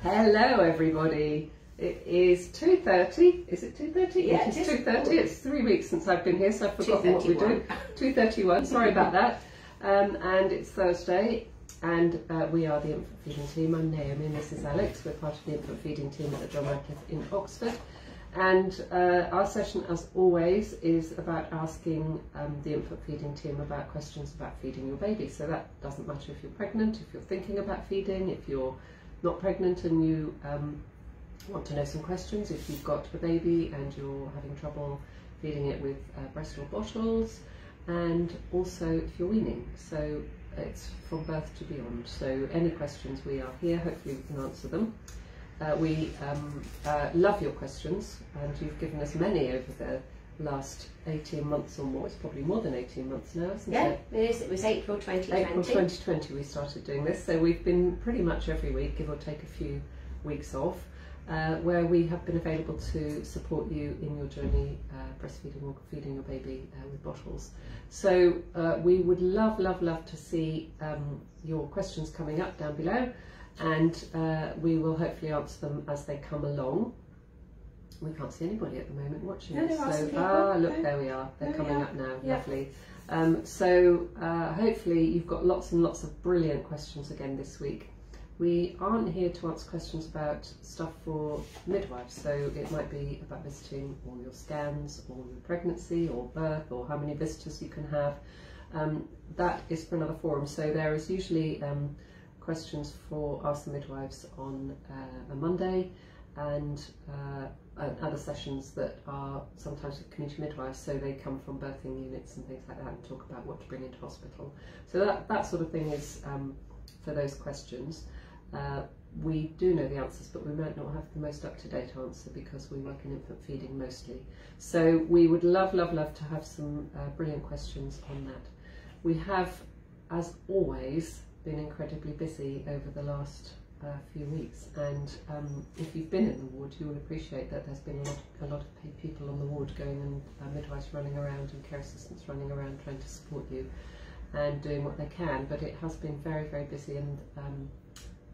Hello everybody. It is 2:30. Is it 2:30? Yeah, it is 2:30. It's 3 weeks since I've been here, so I've forgotten what we do. 2:31. Sorry about that. And it's Thursday, and we are the infant feeding team. I'm Naomi, and this is Alex. We're part of the infant feeding team at the John Radcliffe in Oxford. And our session, as always, is about asking the infant feeding team about questions about feeding your baby. So that doesn't matter if you're pregnant, if you're thinking about feeding, if you're not pregnant and you want to know some questions, if you've got a baby and you're having trouble feeding it with breast or bottles, and also if you're weaning. So it's from birth to beyond. So any questions, we are here. Hopefully we can answer them. We love your questions, and you've given us many over the last 18 months or more. It's probably more than 18 months now, isn't it? Yeah, it is. It was April 2020. April 2020 we started doing this, so we've been pretty much every week, give or take a few weeks off, where we have been available to support you in your journey breastfeeding or feeding your baby with bottles. So we would love to see your questions coming up down below, and we will hopefully answer them as they come along. We can't see anybody at the moment watching us. So, look, there we are. They're coming up now. Yeah. Lovely. So hopefully you've got lots and lots of brilliant questions again this week. We aren't here to answer questions about stuff for midwives, so it might be about visiting, or your scans, or your pregnancy, or birth, or how many visitors you can have. That is for another forum. So there is usually questions for Ask the Midwives on a Monday, and other sessions that are sometimes with community midwives, so they come from birthing units and things like that and talk about what to bring into hospital. So that sort of thing is for those questions. We do know the answers, but we might not have the most up-to-date answer because we work in infant feeding mostly. So we would love to have some brilliant questions on that. We have, as always, been incredibly busy over the last few weeks, and if you've been in the ward, you will appreciate that there's been a lot of people on the ward going, and midwives running around and care assistants running around trying to support you and doing what they can. But it has been very busy, and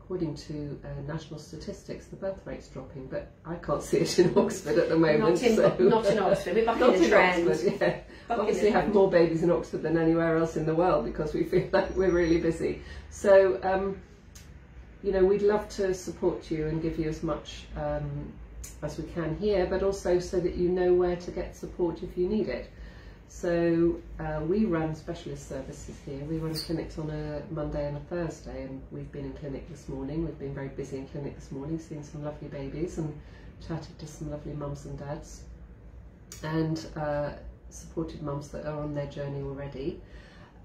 according to national statistics, the birth rate's dropping, but I can't see it in Oxford at the moment. Not in Oxford, we're back in the trend. Oxford, yeah. Obviously have more babies in Oxford than anywhere else in the world because we feel like we're really busy. So you know, we'd love to support you and give you as much as we can here, but also so that you know where to get support if you need it. So we run specialist services here. We run clinics on a Monday and a Thursday, and we've been in clinic this morning. We've been very busy in clinic this morning, seeing some lovely babies and chatted to some lovely mums and dads, and supported mums that are on their journey already.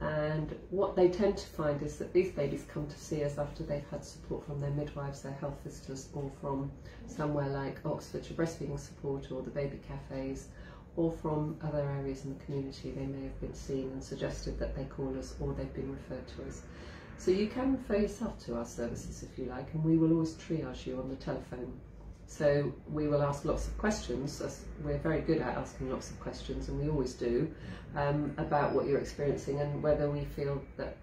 And what they tend to find is that these babies come to see us after they've had support from their midwives, their health visitors, or from somewhere like Oxfordshire Breastfeeding Support or the baby cafes, or from other areas in the community. They may have been seen and suggested that they call us, or they've been referred to us. So you can refer yourself to our services if you like, and we will always triage you on the telephone. So we will ask lots of questions, as we're very good at asking lots of questions, and we always do, about what you're experiencing and whether we feel that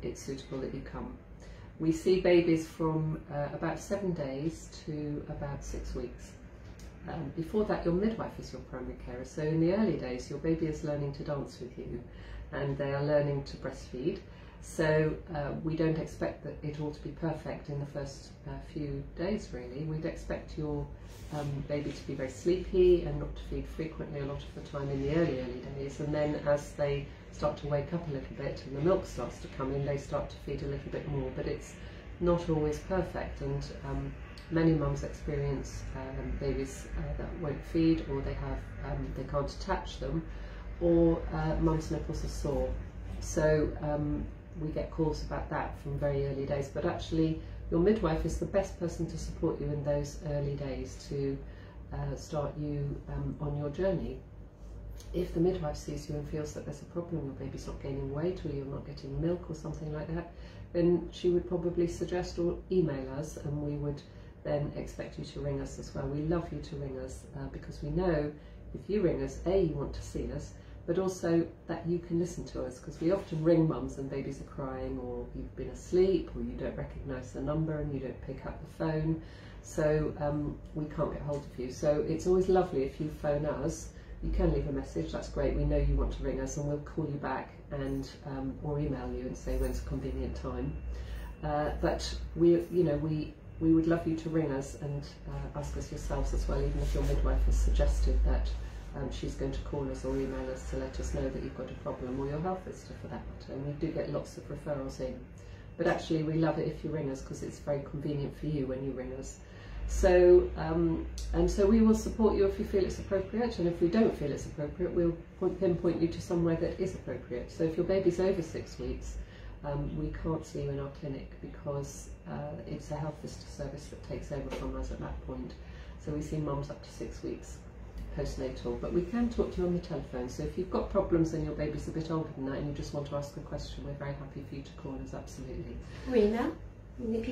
it's suitable that you come. We see babies from about 7 days to about 6 weeks. Before that, your midwife is your primary carer. So in the early days, your baby is learning to dance with you, and they are learning to breastfeed. So we don't expect that it all to be perfect in the first few days, really. We'd expect your baby to be very sleepy and not to feed frequently a lot of the time in the early days, and then as they start to wake up a little bit and the milk starts to come in, they start to feed a little bit more, but it's not always perfect. And many mums experience babies that won't feed, or they can't attach them, or mum's nipples are sore. So we get calls about that from very early days, but actually your midwife is the best person to support you in those early days to start you on your journey. If the midwife sees you and feels that there's a problem, your baby's not gaining weight, or you're not getting milk or something like that, then she would probably suggest or email us, and we would then expect you to ring us as well. We love you to ring us because we know if you ring us, A, you want to see us, but also that you can listen to us, because we often ring mums and babies are crying, or you've been asleep, or you don't recognise the number and you don't pick up the phone, so we can't get hold of you. So it's always lovely if you phone us. You can leave a message, that's great, we know you want to ring us, and we'll call you back and or email you and say when's a convenient time. But we would love you to ring us and ask us yourselves as well, even if your midwife has suggested that she's going to call us or email us to let us know that you've got a problem, or your health visitor for that matter. And we do get lots of referrals in. But actually we love it if you ring us, because it's very convenient for you when you ring us. So and so we will support you if you feel it's appropriate, and if we don't feel it's appropriate, we'll pinpoint you to somewhere that is appropriate. So if your baby's over 6 weeks, we can't see you in our clinic, because it's a health visitor service that takes over from us at that point. So we see mums up to 6 weeks postnatal, but we can talk to you on the telephone. So if you've got problems and your baby's a bit older than that and you just want to ask a question, we're very happy for you to call us, absolutely. Or email.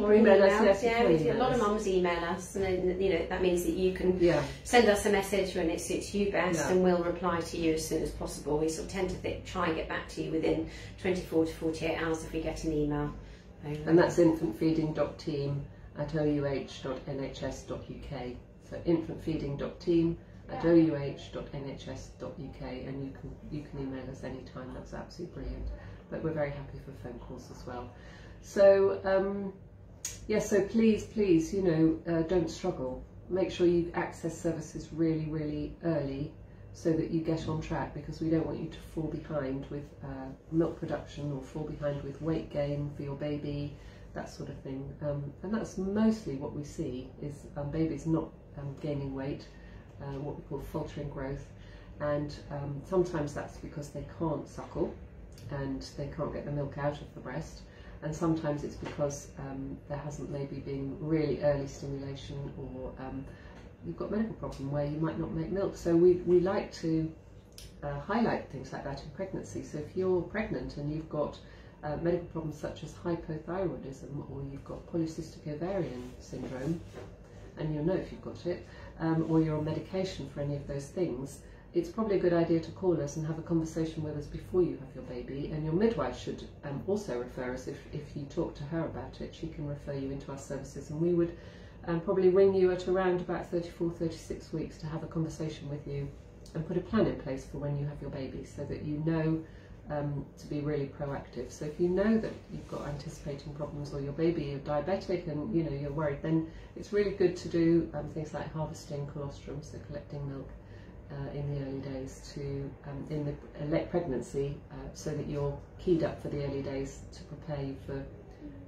Or email us, yes. Yeah, a lot of mums email us, and then, you know, that means that you can send us a message when it suits you best, and we'll reply to you as soon as possible. We sort of tend to try and get back to you within 24 to 48 hours if we get an email. And that's infantfeeding.team@ouh.nhs.uk. So infantfeeding.team@ouh.nhs.uk, and you can email us anytime. That's absolutely brilliant. But we're very happy for phone calls as well. So so please, you know, don't struggle. Make sure you access services really, really early, so that you get on track, because we don't want you to fall behind with milk production, or fall behind with weight gain for your baby, that sort of thing. And that's mostly what we see, is babies not gaining weight, what we call faltering growth, and sometimes that's because they can't suckle and they can't get the milk out of the breast, and sometimes it's because there hasn't maybe been really early stimulation, or you've got a medical problem where you might not make milk. So we like to highlight things like that in pregnancy. So if you're pregnant and you've got medical problems such as hypothyroidism, or you've got polycystic ovarian syndrome, and you'll know if you've got it, or you're on medication for any of those things, it's probably a good idea to call us and have a conversation with us before you have your baby. And your midwife should also refer us. If you talk to her about it, she can refer you into our services, and we would probably ring you at around about 34, 36 weeks to have a conversation with you and put a plan in place for when you have your baby, so that you know to be really proactive. So if you know that you've got anticipating problems, or your baby is diabetic and you know you're worried, then it's really good to do things like harvesting colostrum, so collecting milk in the early days in the late pregnancy, so that you're keyed up for the early days, to prepare you for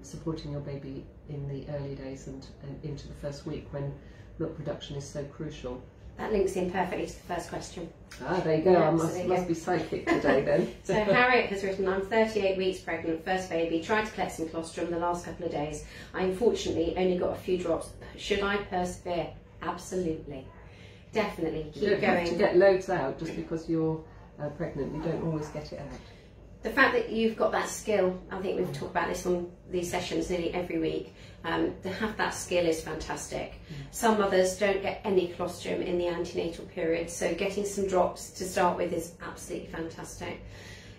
supporting your baby in the early days and into the first week, when milk production is so crucial. That links in perfectly to the first question. Ah, there you go. I must be psychic today then. So Harriet has written, I'm 38 weeks pregnant, first baby, tried to collect some colostrum the last couple of days. I unfortunately only got a few drops. Should I persevere? Absolutely. Definitely. Keep going. You don't have to get loads out just because you're pregnant. You don't always get it out. The fact that you've got that skill, I think we've talked about this on these sessions nearly every week, to have that skill is fantastic. Some mothers don't get any colostrum in the antenatal period, so getting some drops to start with is absolutely fantastic.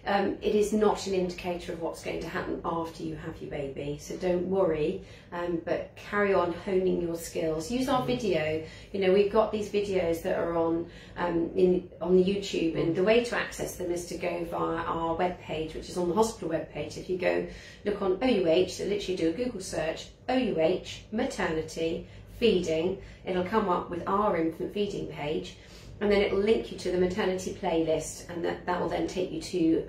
It is not an indicator of what's going to happen after you have your baby, so don't worry, but carry on honing your skills. Use our video. You know, we've got these videos that are on the YouTube, and the way to access them is to go via our webpage, which is on the hospital webpage. If you go look on OUH, so literally do a Google search, OUH, maternity, feeding, it'll come up with our infant feeding page. And then it will link you to the maternity playlist, and that will then take you to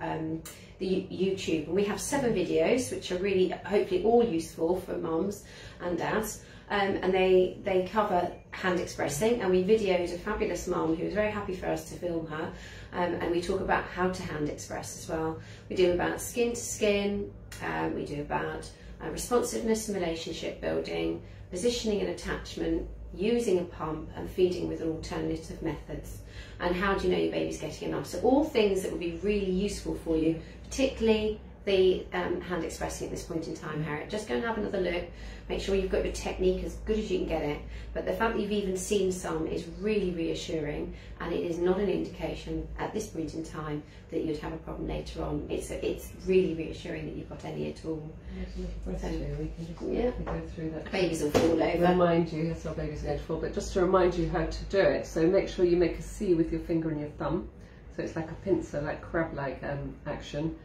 the YouTube. And we have 7 videos, which are really, hopefully, all useful for mums and dads. And they cover hand expressing, and we videoed a fabulous mum who was very happy for us to film her. And we talk about how to hand express as well. We do about skin to skin, we do about responsiveness and relationship building, positioning and attachment, using a pump, and feeding with alternative methods, and how do you know your baby's getting enough. So all things that will be really useful for you, particularly the hand expressing at this point in time, Harriet. Just go and have another look. Make sure you've got your technique as good as you can get it. But the fact that you've even seen some is really reassuring, and it is not an indication at this point in time that you'd have a problem later on. It's really reassuring that you've got any at all. We can just go through that. Babies will fall over. Remind you, yes, our babies are going to fall, but just to remind you how to do it. So make sure you make a C with your finger and your thumb. So it's like a pincer, like crab-like action.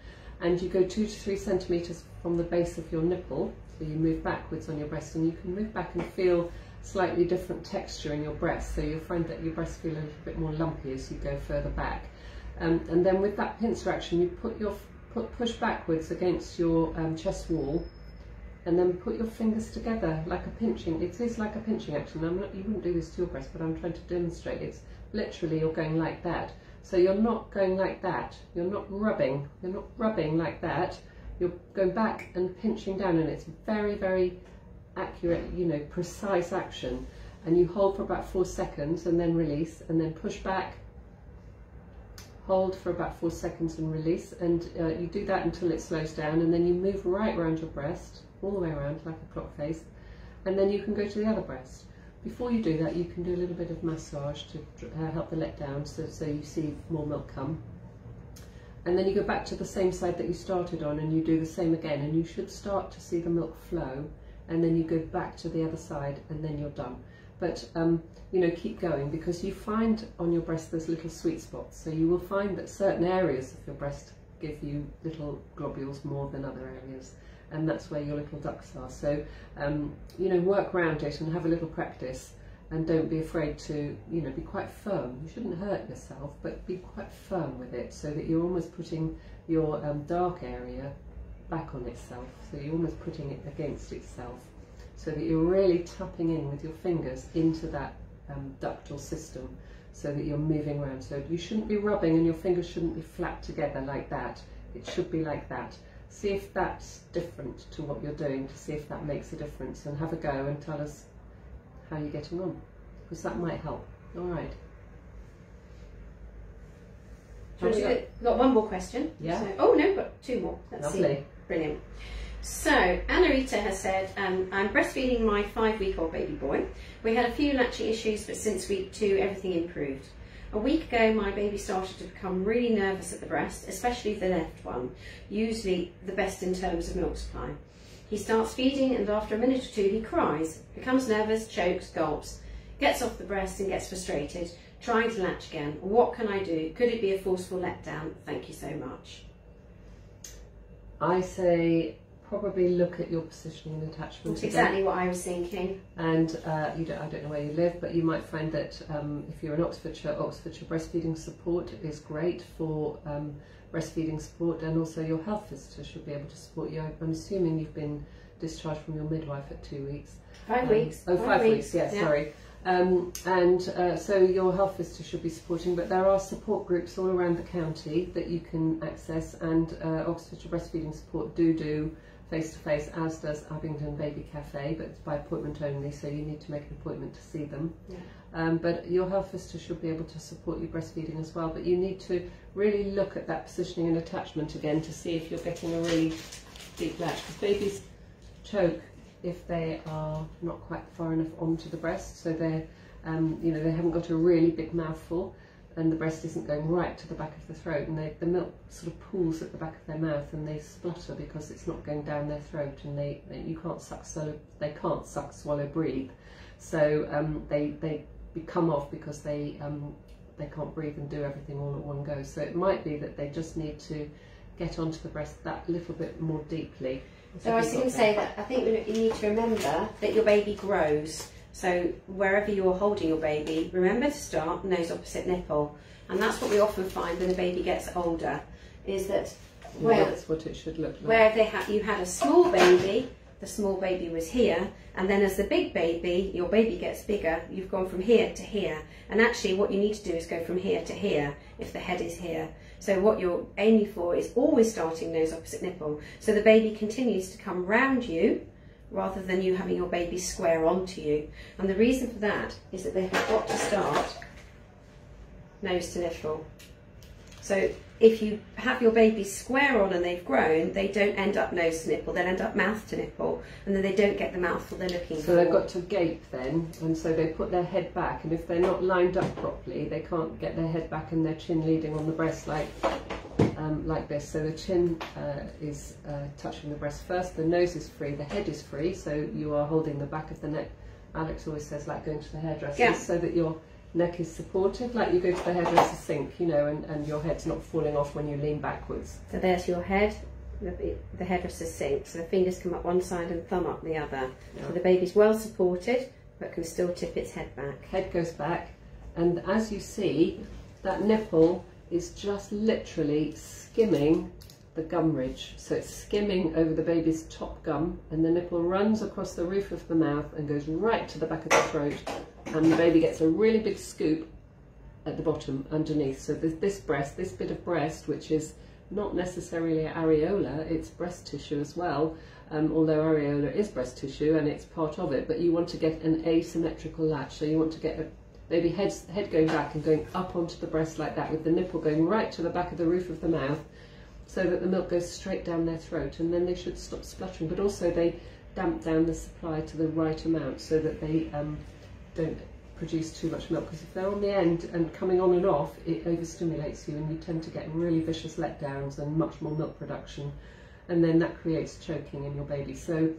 And you go 2 to 3 centimetres from the base of your nipple. So you move backwards on your breast, and you can move back and feel slightly different texture in your breast. So you'll find that your breasts feel a little bit more lumpy as you go further back. And then with that pincer action, you push backwards against your chest wall, and then put your fingers together like a pinching. It is like a pinching action. You wouldn't do this to your breast, but I'm trying to demonstrate. It's literally you're going like that. So you're not going like that. You're not rubbing. You're not rubbing like that. You're going back and pinching down, and it's very, very accurate, you know, precise action. And you hold for about 4 seconds and then release, and then push back. Hold for about 4 seconds and release, and you do that until it slows down, and then you move right around your breast, all the way around like a clock face, and then you can go to the other breast. Before you do that, you can do a little bit of massage to help the let down, so you see more milk come. And then you go back to the same side that you started on, and you do the same again, and you should start to see the milk flow, and then you go back to the other side, and then you're done. But you know, keep going, because you find on your breast there's little sweet spots. So you will find that certain areas of your breast give you little globules more than other areas, and that's where your little ducts are. So you know, work around it and have a little practice, and don't be afraid to, you know, be quite firm. You shouldn't hurt yourself, but be quite firm with it, so that you're almost putting your dark area back on itself. So you're almost putting it against itself, so that you're really tapping in with your fingers into that ductal system, so that you're moving around. So you shouldn't be rubbing, and your fingers shouldn't be flat together like that. It should be like that. See if that's different to what you're doing, to see if that makes a difference, and have a go and tell us how you're getting on, because that might help. All right. We've got one more question. Yeah. So, oh no, got 2 more. Let's Lovely. see. Brilliant. So, Anna-Rita has said, I'm breastfeeding my 5-week-old baby boy. We had a few latching issues, but since week 2, everything improved. A week ago, my baby started to become really nervous at the breast, especially the left one, usually the best in terms of milk supply. He starts feeding, and after a minute or 2, he cries, becomes nervous, chokes, gulps, gets off the breast and gets frustrated, trying to latch again. What can I do? Could it be a forceful letdown? Thank you so much. I say probably look at your positioning and attachment. That's exactly what I was thinking. And I don't know where you live, but you might find that if you're in Oxfordshire breastfeeding support is great for breastfeeding support, and also your health visitor should be able to support you. I'm assuming you've been discharged from your midwife at 2 weeks. 5 weeks. Oh, 5 weeks, yes, yeah. Sorry. So your health visitor should be supporting, but there are support groups all around the county that you can access, and Oxfordshire Breastfeeding Support do face-to-face, as does Abingdon Baby Cafe, but it's by appointment only, so you need to make an appointment to see them. Yeah. But your health visitor should be able to support you breastfeeding as well, but you need to really look at that positioning and attachment again to see if you're getting a really deep latch, because babies choke if they are not quite far enough onto the breast, so they're you know, they haven't got a really big mouthful, and the breast isn't going right to the back of the throat, and the milk sort of pools at the back of their mouth, and they splutter because it's not going down their throat, and they can't suck, swallow, breathe. So they come off because they can't breathe and do everything all at one go. So it might be that they just need to get onto the breast that little bit more deeply. So I was going to say that I think you need to remember that your baby grows. So wherever you're holding your baby, remember to start nose opposite nipple. And that's what we often find when the baby gets older, is that that's what it should look like. Where you had a small baby, the small baby was here, and then as the big baby, your baby gets bigger, you've gone from here to here. And actually what you need to do is go from here to here, if the head is here. So what you're aiming for is always starting nose opposite nipple. So the baby continues to come round you, rather than you having your baby square onto you. And the reason for that is that they have got to start nose to nipple. So if you have your baby square on and they've grown, they don't end up nose to nipple, they'll end up mouth to nipple, and then they don't get the mouthful they're looking for. So they've got to gape then, and so they put their head back, and if they're not lined up properly, they can't get their head back and their chin leading on the breast like this. So the chin is touching the breast first, the nose is free, the head is free, so you are holding the back of the neck. Alex always says, like going to the hairdresser, so that your neck is supported, like you go to the hairdresser sink, you know, and your head's not falling off when you lean backwards. So there's your head, the hairdresser sink, so the fingers come up one side and thumb up the other. Yeah. So the baby's well supported, but can still tip its head back. Head goes back, and as you see, that nipple is just literally skimming the gum ridge. So it's skimming over the baby's top gum, and the nipple runs across the roof of the mouth and goes right to the back of the throat, and the baby gets a really big scoop at the bottom underneath. So this bit of breast, which is not necessarily areola, it's breast tissue as well, although areola is breast tissue and it's part of it, but you want to get an asymmetrical latch. So you want to get a baby head going back and going up onto the breast like that, with the nipple going right to the back of the roof of the mouth, so that the milk goes straight down their throat, and then they should stop spluttering, but also they damp down the supply to the right amount so that they don't produce too much milk, because if they're on the end and coming on and off, it overstimulates you and you tend to get really vicious letdowns and much more milk production, and then that creates choking in your baby. So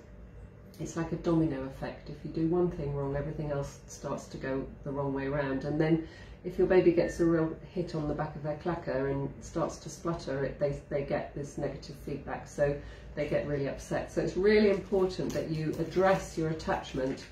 it's like a domino effect. If you do one thing wrong, everything else starts to go the wrong way around, and then if your baby gets a real hit on the back of their clacker and starts to splutter, they get this negative feedback, so they get really upset. So it's really important that you address your attachment,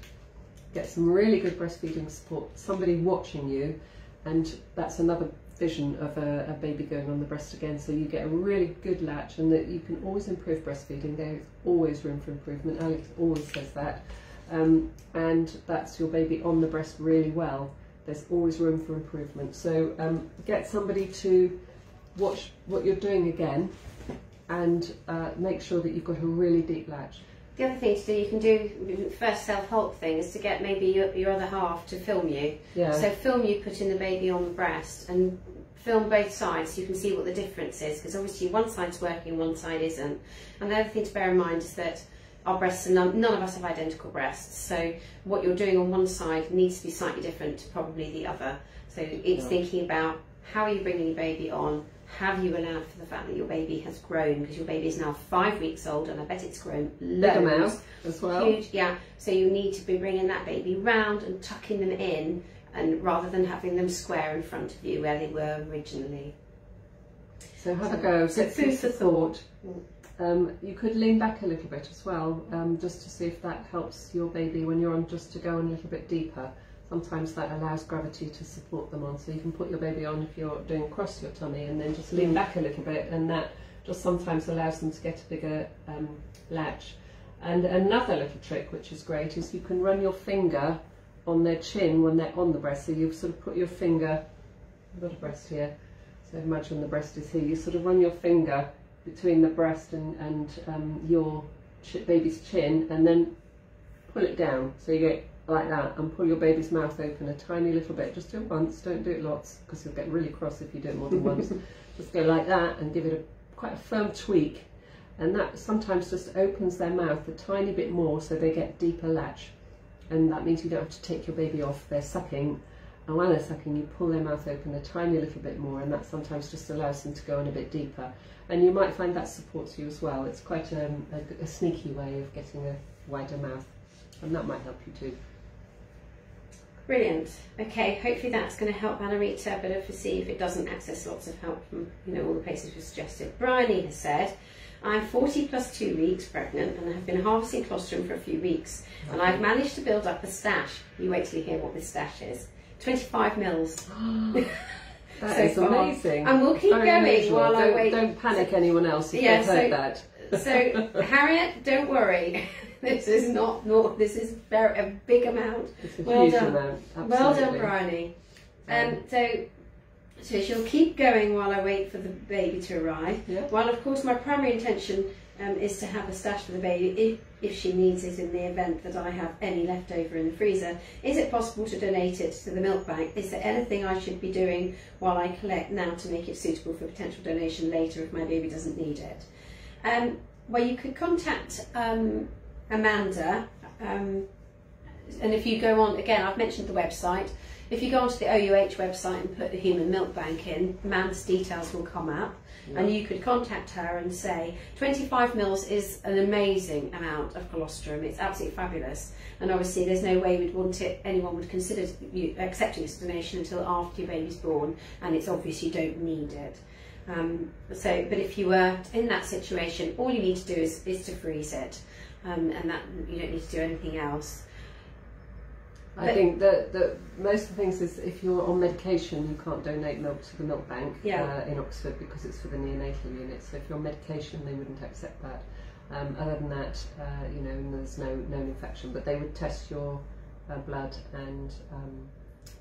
get some really good breastfeeding support, somebody watching you, and that's another vision of a baby going on the breast again, so you get a really good latch, and that you can always improve breastfeeding. There's always room for improvement. Alex always says that, and that's your baby on the breast really well. There's always room for improvement. So get somebody to watch what you're doing again, and make sure that you've got a really deep latch. The other thing to do, you can do, first self-help thing, is to get maybe your other half to film you. Yeah. So film you putting the baby on the breast, and film both sides so you can see what the difference is, because obviously one side's working, one side isn't. And the other thing to bear in mind is that our breasts are none of us have identical breasts, so what you're doing on one side needs to be slightly different to probably the other. So it's thinking about how are you bringing your baby on, have you allowed for the fact that your baby has grown, because your baby is now 5 weeks old, and I bet it's grown loads. Big amount as well. Huge, yeah. So you need to be bringing that baby round and tucking them in, and rather than having them square in front of you where they were originally. So have a go, get food for thought. You could lean back a little bit as well, just to see if that helps your baby when you're on, just to go in a little bit deeper. Sometimes that allows gravity to support them on, so you can put your baby on if you're doing across your tummy, and then just lean back a little bit, and that just sometimes allows them to get a bigger latch. And another little trick which is great is you can run your finger on their chin when they're on the breast. So you sort of put your finger, I've got a breast here, so imagine the breast is here, you sort of run your finger between the breast and your baby's chin, and then pull it down, so you get like that, and pull your baby's mouth open a tiny little bit. Just do it once, don't do it lots, because you'll get really cross if you do it more than once. Just go like that and give it quite a firm tweak, and that sometimes just opens their mouth a tiny bit more, so they get deeper latch, and that means you don't have to take your baby off. They're sucking, and while they're sucking you pull their mouth open a tiny little bit more, and that sometimes just allows them to go in a bit deeper, and you might find that supports you as well. It's quite a sneaky way of getting a wider mouth, and that might help you too. Brilliant. Okay, hopefully that's going to help Anna-Rita, but obviously if it doesn't, access lots of help from all the places we've suggested. Bryony has said, I'm 40 plus 2 weeks pregnant and have been harvesting colostrum for a few weeks, and I've managed to build up a stash. You wait till you hear what this stash is. 25 mils. That so is amazing. And we'll keep going unusual. while I wait. Don't panic anyone else if they've heard that. So Harriet, don't worry. This is not. This is a big amount. It's a well huge done. amount. Absolutely. Well done, Bryony. So she'll keep going while I wait for the baby to arrive. Yeah. While of course my primary intention is to have a stash for the baby if she needs it in the event that I have any left over in the freezer. Is it possible to donate it to the milk bank? Is there anything I should be doing while I collect now to make it suitable for potential donation later if my baby doesn't need it? Well, you could contact Amanda, and if you go on, again, I've mentioned the website. If you go onto the OUH website and put the Human Milk Bank in, Amanda's details will come up. Yeah. And you could contact her and say 25 mils is an amazing amount of colostrum. It's absolutely fabulous, and obviously there's no way we'd want it, anyone would consider you accepting this donation until after your baby's born, and it's obvious you don't need it. But if you were in that situation, all you need to do is to freeze it, and that you don't need to do anything else. I think that most of the things is if you're on medication, you can't donate milk to the milk bank in Oxford because it's for the neonatal unit. So if you're on medication, they wouldn't accept that. Other than that, you know, there's no known infection, but they would test your blood and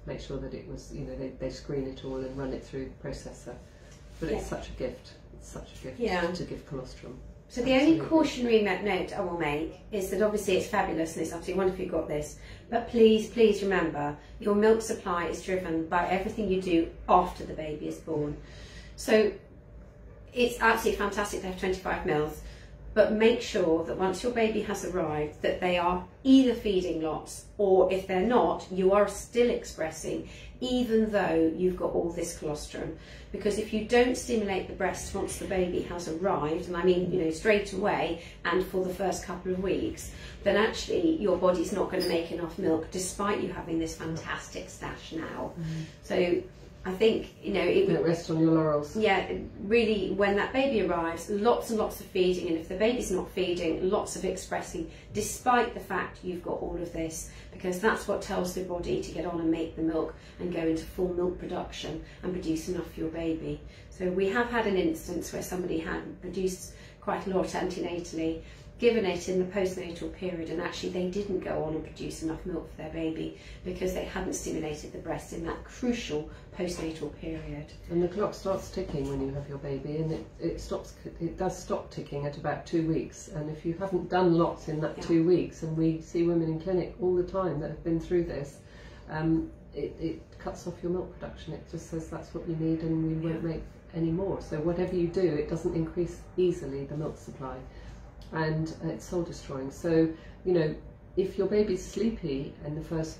make sure that it was, you know, they screen it all and run it through the processor. But it's such a gift. It's such a gift to give colostrum. So the only cautionary note I will make is that obviously it's fabulous and it's absolutely wonderful you've got this, but please remember your milk supply is driven by everything you do after the baby is born. So it's absolutely fantastic to have 25 mils, but make sure that once your baby has arrived that they are either feeding lots, or if they're not, you are still expressing even though you've got all this colostrum. Because if you don't stimulate the breast once the baby has arrived, and I mean, you know, straight away and for the first couple of weeks, then actually your body's not going to make enough milk despite you having this fantastic stash now. So I think, you know, it would rest on your laurels. Yeah, really, when that baby arrives, lots and lots of feeding, and if the baby's not feeding, lots of expressing, despite the fact you've got all of this, because that's what tells the body to get on and make the milk and go into full milk production and produce enough for your baby. So we have had an instance where somebody had produced quite a lot antenatally, given it in the postnatal period, and actually they didn't go on and produce enough milk for their baby because they hadn't stimulated the breast in that crucial postnatal period. And the clock starts ticking when you have your baby, and it does stop ticking at about 2 weeks. And if you haven't done lots in that 2 weeks, and we see women in clinic all the time that have been through this, it cuts off your milk production. It just says that's what you need and we won't make any more. So whatever you do, it doesn't increase easily the milk supply. And it's soul destroying. So, you know, if your baby's sleepy in the first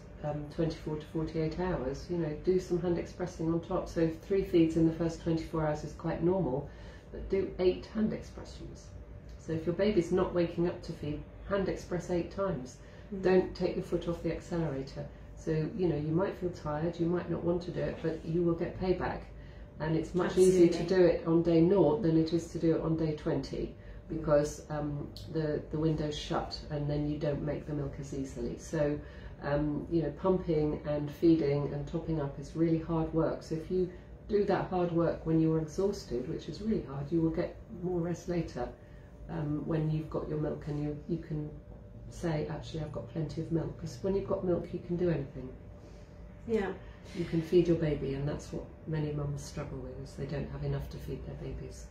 24 to 48 hours, you know, do some hand expressing on top. So 3 feeds in the first 24 hours is quite normal, but do 8 hand expressions. So if your baby's not waking up to feed, hand express 8 times. Don't take your foot off the accelerator. So, you know, you might feel tired, you might not want to do it, but you will get payback. And it's much easier to do it on day 0 than it is to do it on day 20. Because the window's shut and then you don't make the milk as easily. So, you know, pumping and feeding and topping up is really hard work. So if you do that hard work when you're exhausted, which is really hard, you will get more rest later when you've got your milk and you can say, actually, I've got plenty of milk. Because when you've got milk, you can do anything. Yeah. You can feed your baby, and that's what many mums struggle with, is they don't have enough to feed their babies.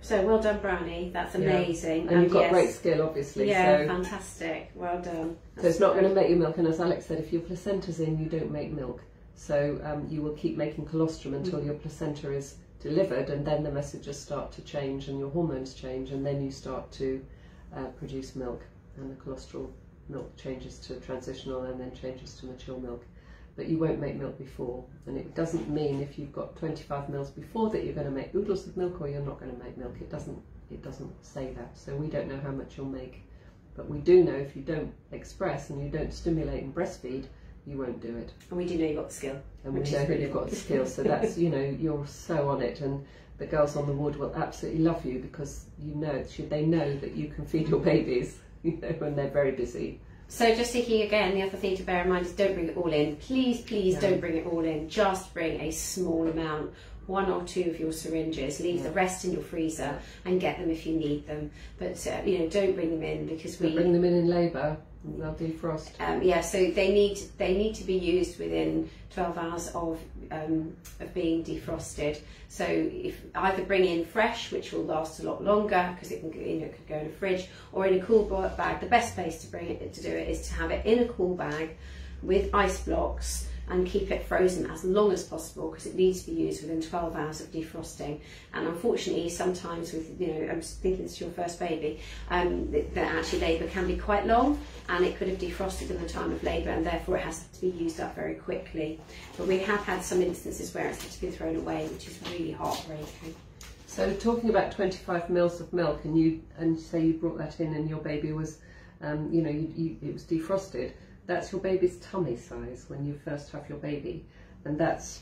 So well done, Brownie. That's amazing. And you've got great skill, obviously. Yeah, so fantastic. Well done. So it's not going to make you milk. And as Alex said, if your placenta's in, you don't make milk. So you will keep making colostrum until your placenta is delivered, and then the messages start to change and your hormones change, and then you start to produce milk, and the colostral milk changes to transitional and then changes to mature milk. But you won't make milk before, and it doesn't mean if you've got 25 mils before that you're going to make oodles of milk or you're not going to make milk. It doesn't say that, so we don't know how much you'll make, but we do know if you don't express and you don't stimulate and breastfeed, you won't do it. And we do know you've got the skill. And we know you've got the skill, so that's, you know, you're so on it, and the girls on the ward will absolutely love you because you know, they know that you can feed your babies, you know, when they're very busy. So just thinking again, the other thing to bear in mind is don't bring it all in. Please don't bring it all in. Just bring a small amount, 1 or 2 of your syringes. Leave the rest in your freezer and get them if you need them. But you know, don't bring them in because Bring them in labour. They'll defrost. Yeah, so they need to be used within 12 hours of being defrosted. So if either bring in fresh, which will last a lot longer because it can, it could go in a fridge, or in a cool bag. The best place to do it is to have it in a cool bag with ice blocks and keep it frozen as long as possible, because it needs to be used within 12 hours of defrosting. And unfortunately, sometimes with, I'm just thinking it's your first baby, that actually labour can be quite long, and it could have defrosted in the time of labour, and therefore it has to be used up very quickly. But we have had some instances where it's had to be thrown away, which is really heartbreaking. So talking about 25 mils of milk, and say you brought that in and your baby was, it was defrosted. That's your baby's tummy size when you first have your baby, and that's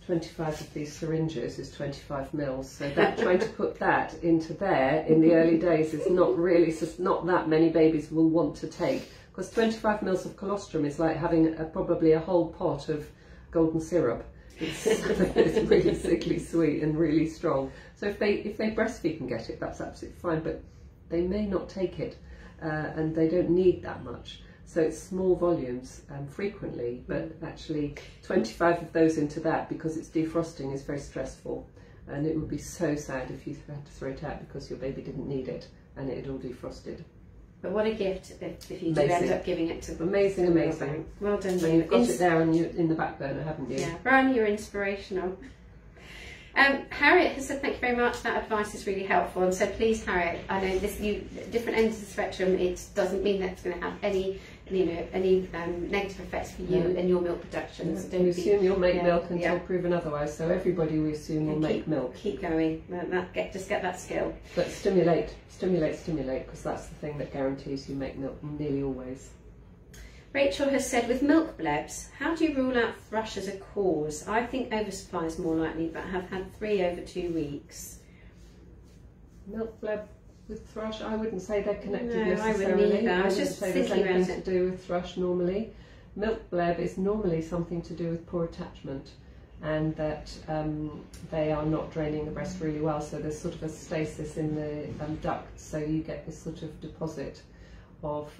25 of these syringes is 25 mils. So that trying to put that into there in the early days is not really, not that many babies will want to take, because 25 mils of colostrum is like having probably a whole pot of golden syrup. It's really sickly sweet and really strong. So if they breastfeed and get it, that's absolutely fine, but they may not take it, and they don't need that much. So it's small volumes frequently, but actually 25 of those into that, because it's defrosting, is very stressful. And it would be so sad if you had to throw it out because your baby didn't need it and it had all defrosted. But what a gift if you do end up giving it to them. Amazing, amazing. Well done. So you've got it there in the back burner, haven't you? Yeah, Brian, you're inspirational. Harriet has said thank you very much, that advice is really helpful, and so please, Harriet, I know different ends of the spectrum, it doesn't mean that it's going to have any negative effects for you and your milk production. So we assume you'll make milk until proven otherwise, so everybody we assume will make milk. Keep going, just get that skill. But stimulate, because that's the thing that guarantees you make milk nearly always. Rachel has said, with milk blebs, how do you rule out thrush as a cause? I think oversupply is more likely, but have had 3 over 2 weeks. Milk bleb with thrush, I wouldn't say they're connected necessarily. I wouldn't either. I was wouldn't just say there's thinking anything about to do with thrush normally. Milk bleb is normally something to do with poor attachment, and that they are not draining the breast really well, so there's sort of a stasis in the ducts, so you get this sort of deposit of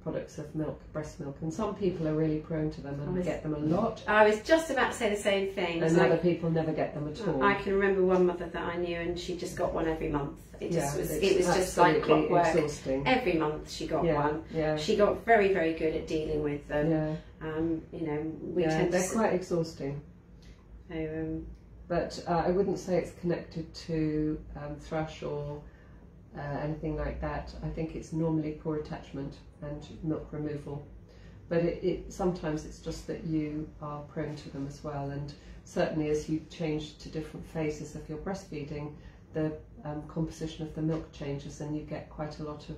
products of milk, breast milk, and some people are really prone to them and get them a lot. I was just about to say the same thing. And other people never get them at all. I can remember one mother that I knew, and she just got one every month. It was just like clockwork. Exhausting. Every month she got one. Yeah. She got very, very good at dealing with them. Yeah. They're quite exhausting. So, but I wouldn't say it's connected to thrush or anything like that. I think it's normally poor attachment and milk removal, but sometimes it's just that you are prone to them as well, and certainly as you change to different phases of your breastfeeding, the composition of the milk changes, and you get quite a lot of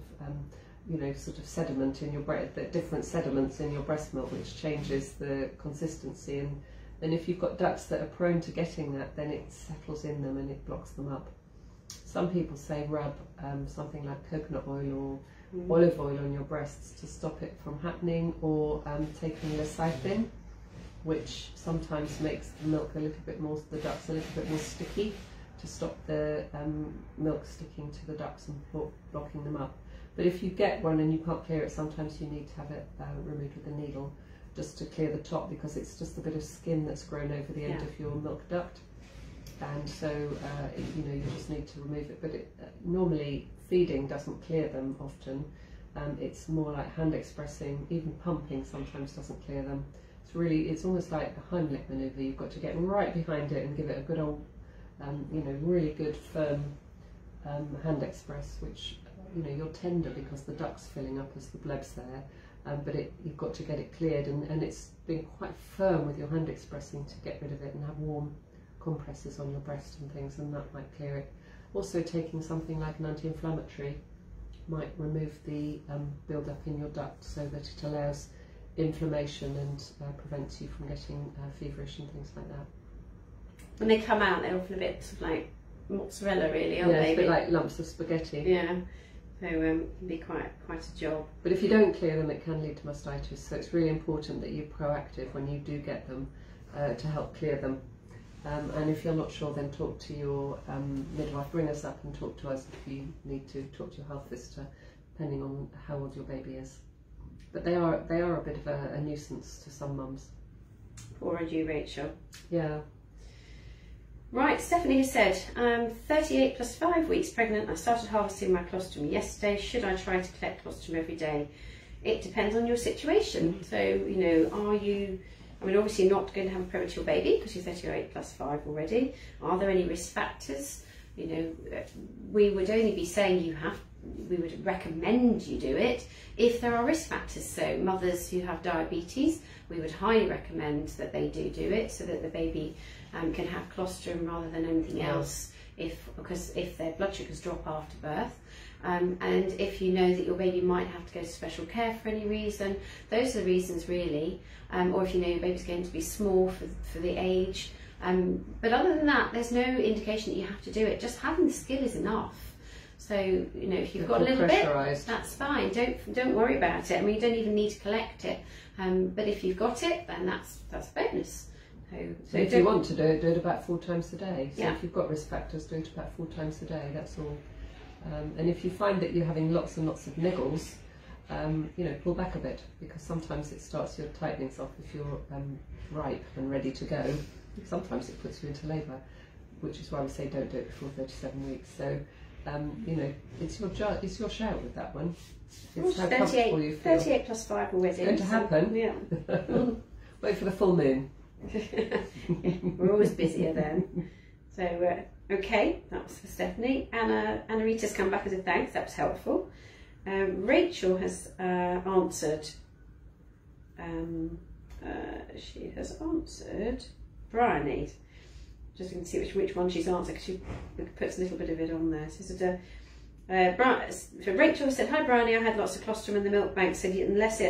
sort of sediment in your breast, different sediments in your breast milk, which changes the consistency, and if you've got ducts that are prone to getting that, then it settles in them and it blocks them up. Some people say rub something like coconut oil or olive oil on your breasts to stop it from happening, or taking lecithin, which sometimes makes the milk the ducts a little bit more sticky, to stop the milk sticking to the ducts and blocking them up. But if you get one and you can't clear it, sometimes you need to have it removed with a needle just to clear the top, because it's just a bit of skin that's grown over the end of your milk duct. And so you just need to remove it, but normally feeding doesn't clear them often. It's more like hand expressing, even pumping sometimes doesn't clear them. It's almost like a Heimlich manoeuvre. You've got to get right behind it and give it a good old really good firm hand express, which you're tender because the duct's filling up as the bleb's there, but you've got to get it cleared, and it's being quite firm with your hand expressing to get rid of it, and have warm compresses on your breast and things, and that might clear it. Also, taking something like an anti-inflammatory might remove the build-up in your duct, so that it allows inflammation and prevents you from getting feverish and things like that. When they come out, they're often a bit sort of like mozzarella, really, aren't they? Yeah, it's a bit like lumps of spaghetti. Yeah, so it can be quite a job. But if you don't clear them, it can lead to mastitis, so it's really important that you're proactive when you do get them to help clear them. And if you're not sure, then talk to your midwife. Bring us up and talk to us if you need to talk to your health visitor. depending on how old your baby is. But they are a bit of a nuisance to some mums. Poor old you, Rachel. Yeah. Right, Stephanie has said, I'm 38 plus 5 weeks pregnant. I started harvesting my colostrum yesterday. Should I try to collect colostrum every day? It depends on your situation. So, you know, are you, I mean, obviously you're not going to have a premature baby because you're 38 plus 5 already. Are there any risk factors? You know, we would only be saying we would recommend you do it if there are risk factors. So mothers who have diabetes, we would highly recommend that they do it so that the baby can have colostrum rather than anything else, because if their blood sugars drop after birth. And if you know that your baby might have to go to special care for any reason, those are the reasons really. Or if you know your baby's going to be small for the age. But other than that, there's no indication that you have to do it. Just having the skill is enough. So, you know, if you've got a little bit, that's fine. Don't worry about it. I mean, you don't even need to collect it. But if you've got it, then that's a bonus. So if you want to do it about 4 times a day. So yeah. If you've got risk factors, do it about 4 times a day. That's all. And if you find that you're having lots and lots of niggles, you know, pull back a bit, because sometimes it starts your tightenings off if you're ripe and ready to go. Sometimes it puts you into labour, which is why we say don't do it before 37 weeks. So, you know, it's your shout with that one. It's how comfortable you feel. 38 plus 5 already. It's going to happen. Yeah. Wait for the full moon. We're always busier then. So, okay, that was for Stephanie. Anna Rita's come back as a thanks, that was helpful. Rachel has answered, she has answered Bryony. Just going to see which one she's answered, because she puts a little bit of it on there. So Rachel said, hi Bryony, I had lots of colostrum in the milk bank, so unless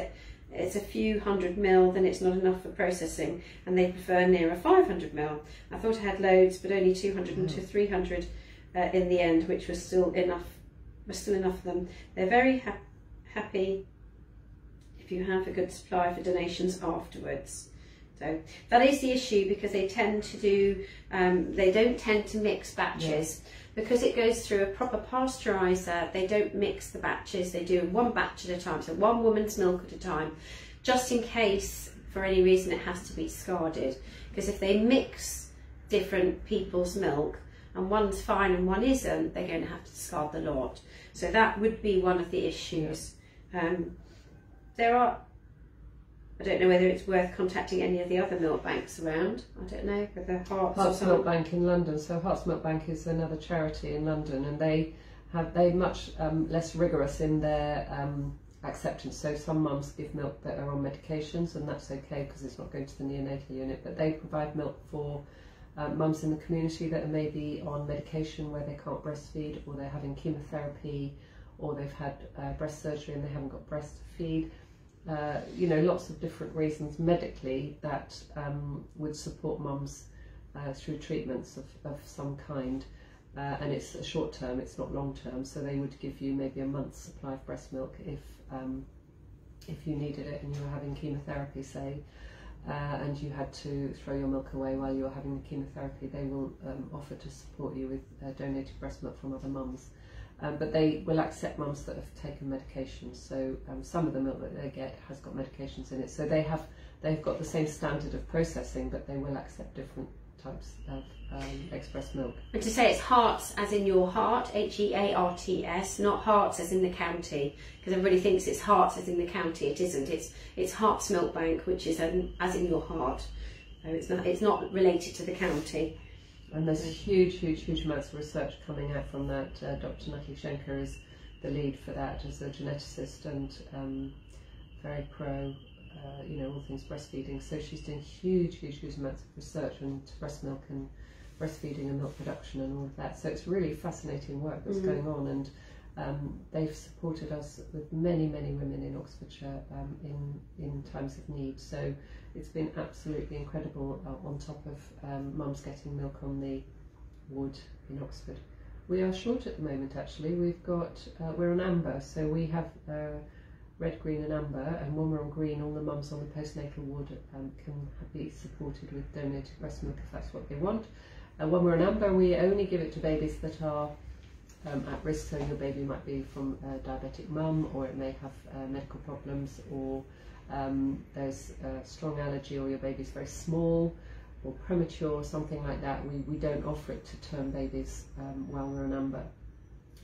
it's a few 100 ml, then it's not enough for processing, and they prefer nearer 500 ml. I thought I had loads, but only 200 to 300 in the end, which was still enough for them. They're very happy if you have a good supply for donations afterwards. So that is the issue, because they tend to do, they don't tend to mix batches. Yeah. Because it goes through a proper pasteuriser, they don't mix the batches, they do one batch at a time, so one woman's milk at a time, just in case for any reason it has to be discarded. Because if they mix different people's milk and one's fine and one isn't, they're going to have to discard the lot. So that would be one of the issues. There are, I don't know whether it's worth contacting any of the other milk banks around. I don't know, whether Hearts Milk Bank in London. So Hearts Milk Bank is another charity in London, and they're much less rigorous in their acceptance. So some mums give milk that are on medications, and that's okay because it's not going to the neonatal unit. But they provide milk for mums in the community that are maybe on medication where they can't breastfeed, or they're having chemotherapy, or they've had breast surgery and they haven't got breast to feed. You know, lots of different reasons medically that would support mums through treatments of some kind, and it's a short term, it's not long term, so they would give you maybe a month's supply of breast milk if you needed it and you were having chemotherapy, say, and you had to throw your milk away while you were having the chemotherapy. They will offer to support you with donated breast milk from other mums. But they will accept mums that have taken medications. So some of the milk that they get has got medications in it. So they've got the same standard of processing, but they will accept different types of express milk. And to say it's Hearts as in your heart, H-E-A-R-T-S, not Hearts as in the county, because everybody thinks it's Hearts as in the county. It isn't. It's Hearts Milk Bank, which is as in your heart. So it's not related to the county. And there's huge amounts of research coming out from that. Dr. Natalie Schenker is the lead for that as a geneticist, and very pro, you know, all things breastfeeding. So she's doing huge amounts of research into breast milk and breastfeeding and milk production and all of that. So it's really fascinating work that's going on, and they've supported us with many women in Oxfordshire in times of need. So it's been absolutely incredible, on top of mums getting milk on the ward in Oxford. We are short at the moment actually. We've got, we're on amber, so we have red, green and amber, and when we're on green, all the mums on the postnatal ward can be supported with donated breast milk if that's what they want. And when we're on amber, we only give it to babies that are at risk, so your baby might be from a diabetic mum, or it may have medical problems, or there's a strong allergy, or your baby's very small or premature, something like that. We don't offer it to term babies while we're on AMBER.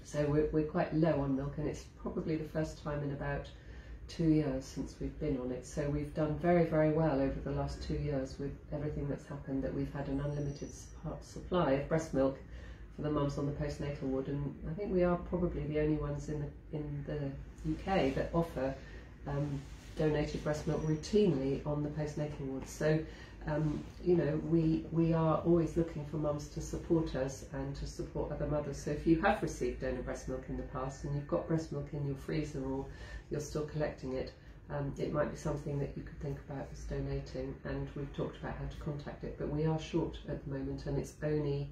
So we're quite low on milk, and it's probably the first time in about 2 years since we've been on it. So we've done very, very well over the last 2 years with everything that's happened, that we've had an unlimited supply of breast milk for the mums on the postnatal ward, and I think we are probably the only ones in the UK that offer donated breast milk routinely on the postnatal ward. So you know, we are always looking for mums to support us and to support other mothers. So if you have received donor breast milk in the past and you've got breast milk in your freezer, or you're still collecting it, it might be something that you could think about as donating, and we've talked about how to contact it, but we are short at the moment, and it's only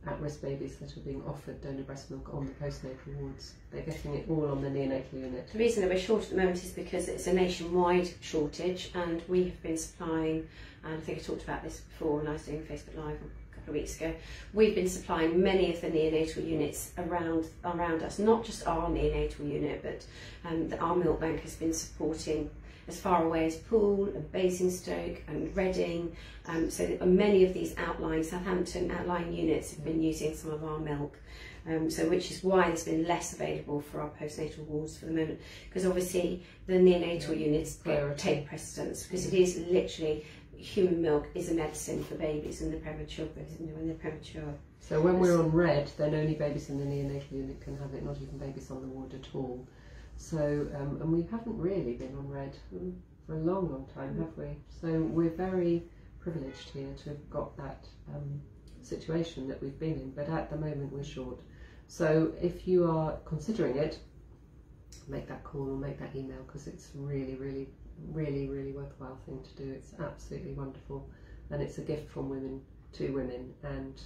at-risk babies that are being offered donor breast milk on the postnatal wards. They're getting it all on the neonatal unit. The reason that we're short at the moment is because it's a nationwide shortage, and we have been supplying, and I think I talked about this before when I was doing Facebook Live a couple of weeks ago, we've been supplying many of the neonatal units around us, not just our neonatal unit, but our milk bank has been supporting as far away as Poole and Basingstoke and Reading, so many of these Southampton outlying units have been using some of our milk, so which is why there's been less available for our postnatal wards for the moment, because obviously the neonatal units take precedence, because it is literally, human milk is a medicine for babies and the premature, when they're premature. So when we're on red, then only babies in the neonatal unit can have it, not even babies on the ward at all. So, and we haven't really been on red for a long, long time, have we? So we're very privileged here to have got that situation that we've been in, but at the moment we're short. So if you are considering it, make that call or make that email, because it's really, really, really, really worthwhile thing to do. It's absolutely wonderful, and it's a gift from women to women, and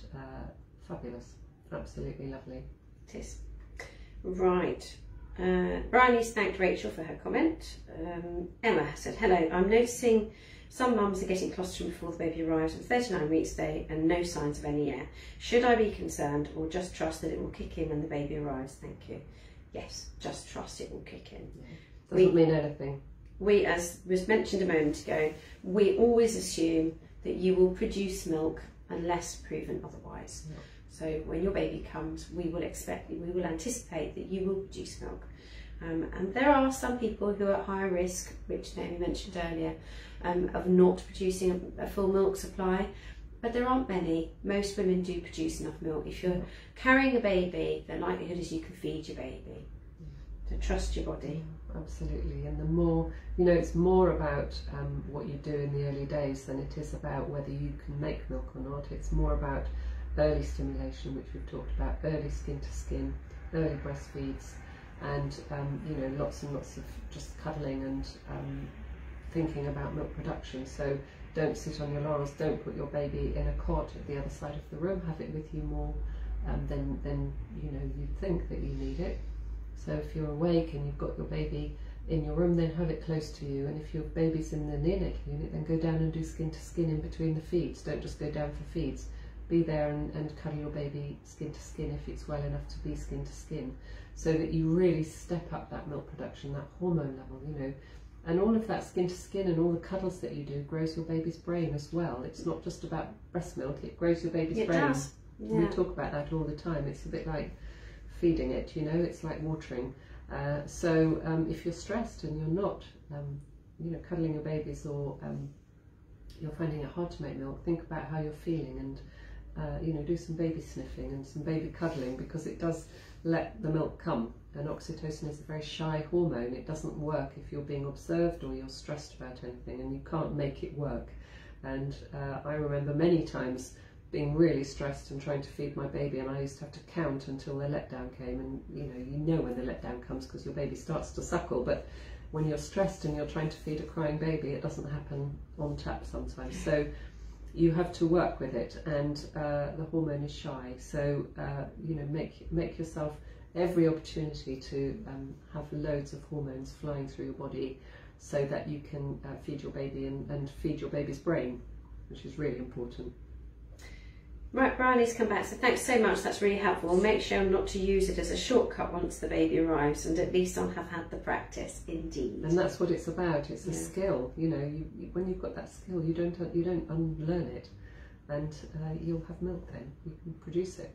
fabulous, absolutely lovely. It is. Right. Bryony's thanked Rachel for her comment. Emma said, hello, I'm noticing some mums are getting colostrum before the baby arrives at 39 weeks day and no signs of any yet. Should I be concerned, or just trust that it will kick in when the baby arrives? Thank you. Yes, just trust it will kick in. Yeah. Doesn't mean anything. We, as was mentioned a moment ago, we always assume that you will produce milk unless proven otherwise. Yeah. So when your baby comes, we will anticipate that you will produce milk. And there are some people who are at higher risk, which Naomi mentioned earlier, of not producing a full milk supply, but there aren't many. Most women do produce enough milk. If you're carrying a baby, the likelihood is you can feed your baby. So trust your body. Absolutely, and the more, you know, it's more about what you do in the early days than it is about whether you can make milk or not. It's more about early stimulation, which we've talked about, early skin to skin, early breastfeeds, and you know, lots and lots of just cuddling and thinking about milk production. So don't sit on your laurels, don't put your baby in a cot at the other side of the room, have it with you more than you know you think that you need it. So if you're awake and you've got your baby in your room, then have it close to you, and if your baby's in the neonatal unit, then go down and do skin to skin in between the feeds. Don't just go down for feeds. Be there and cuddle your baby skin to skin if it's well enough to be skin to skin, so that you really step up that milk production, that hormone level, you know. And all of that skin to skin and all the cuddles that you do grows your baby's brain as well. It's not just about breast milk, it grows your baby's brain. It does. Yeah. We talk about that all the time. It's a bit like feeding it, you know, it's like watering. So if you're stressed and you're not, you know, cuddling your babies, or you're finding it hard to make milk, think about how you're feeling, and you know, do some baby sniffing and some baby cuddling, because it does let the milk come. And oxytocin is a very shy hormone. It doesn't work if you're being observed or you're stressed about anything, and you can't make it work. And I remember many times being really stressed and trying to feed my baby, and I used to have to count until the letdown came. And you know when the letdown comes, because your baby starts to suckle, but when you're stressed and you're trying to feed a crying baby, it doesn't happen on tap sometimes. So you have to work with it, and the hormone is shy. So you know, make yourself every opportunity to have loads of hormones flying through your body, so that you can feed your baby and feed your baby's brain, which is really important. Right, Bryony's come back, so thanks so much, that's really helpful. We'll make sure not to use it as a shortcut once the baby arrives, and at least I'll have had the practice, indeed. And that's what it's about, it's a skill, you know, when you've got that skill, you don't unlearn it, and you'll have milk then, you can produce it.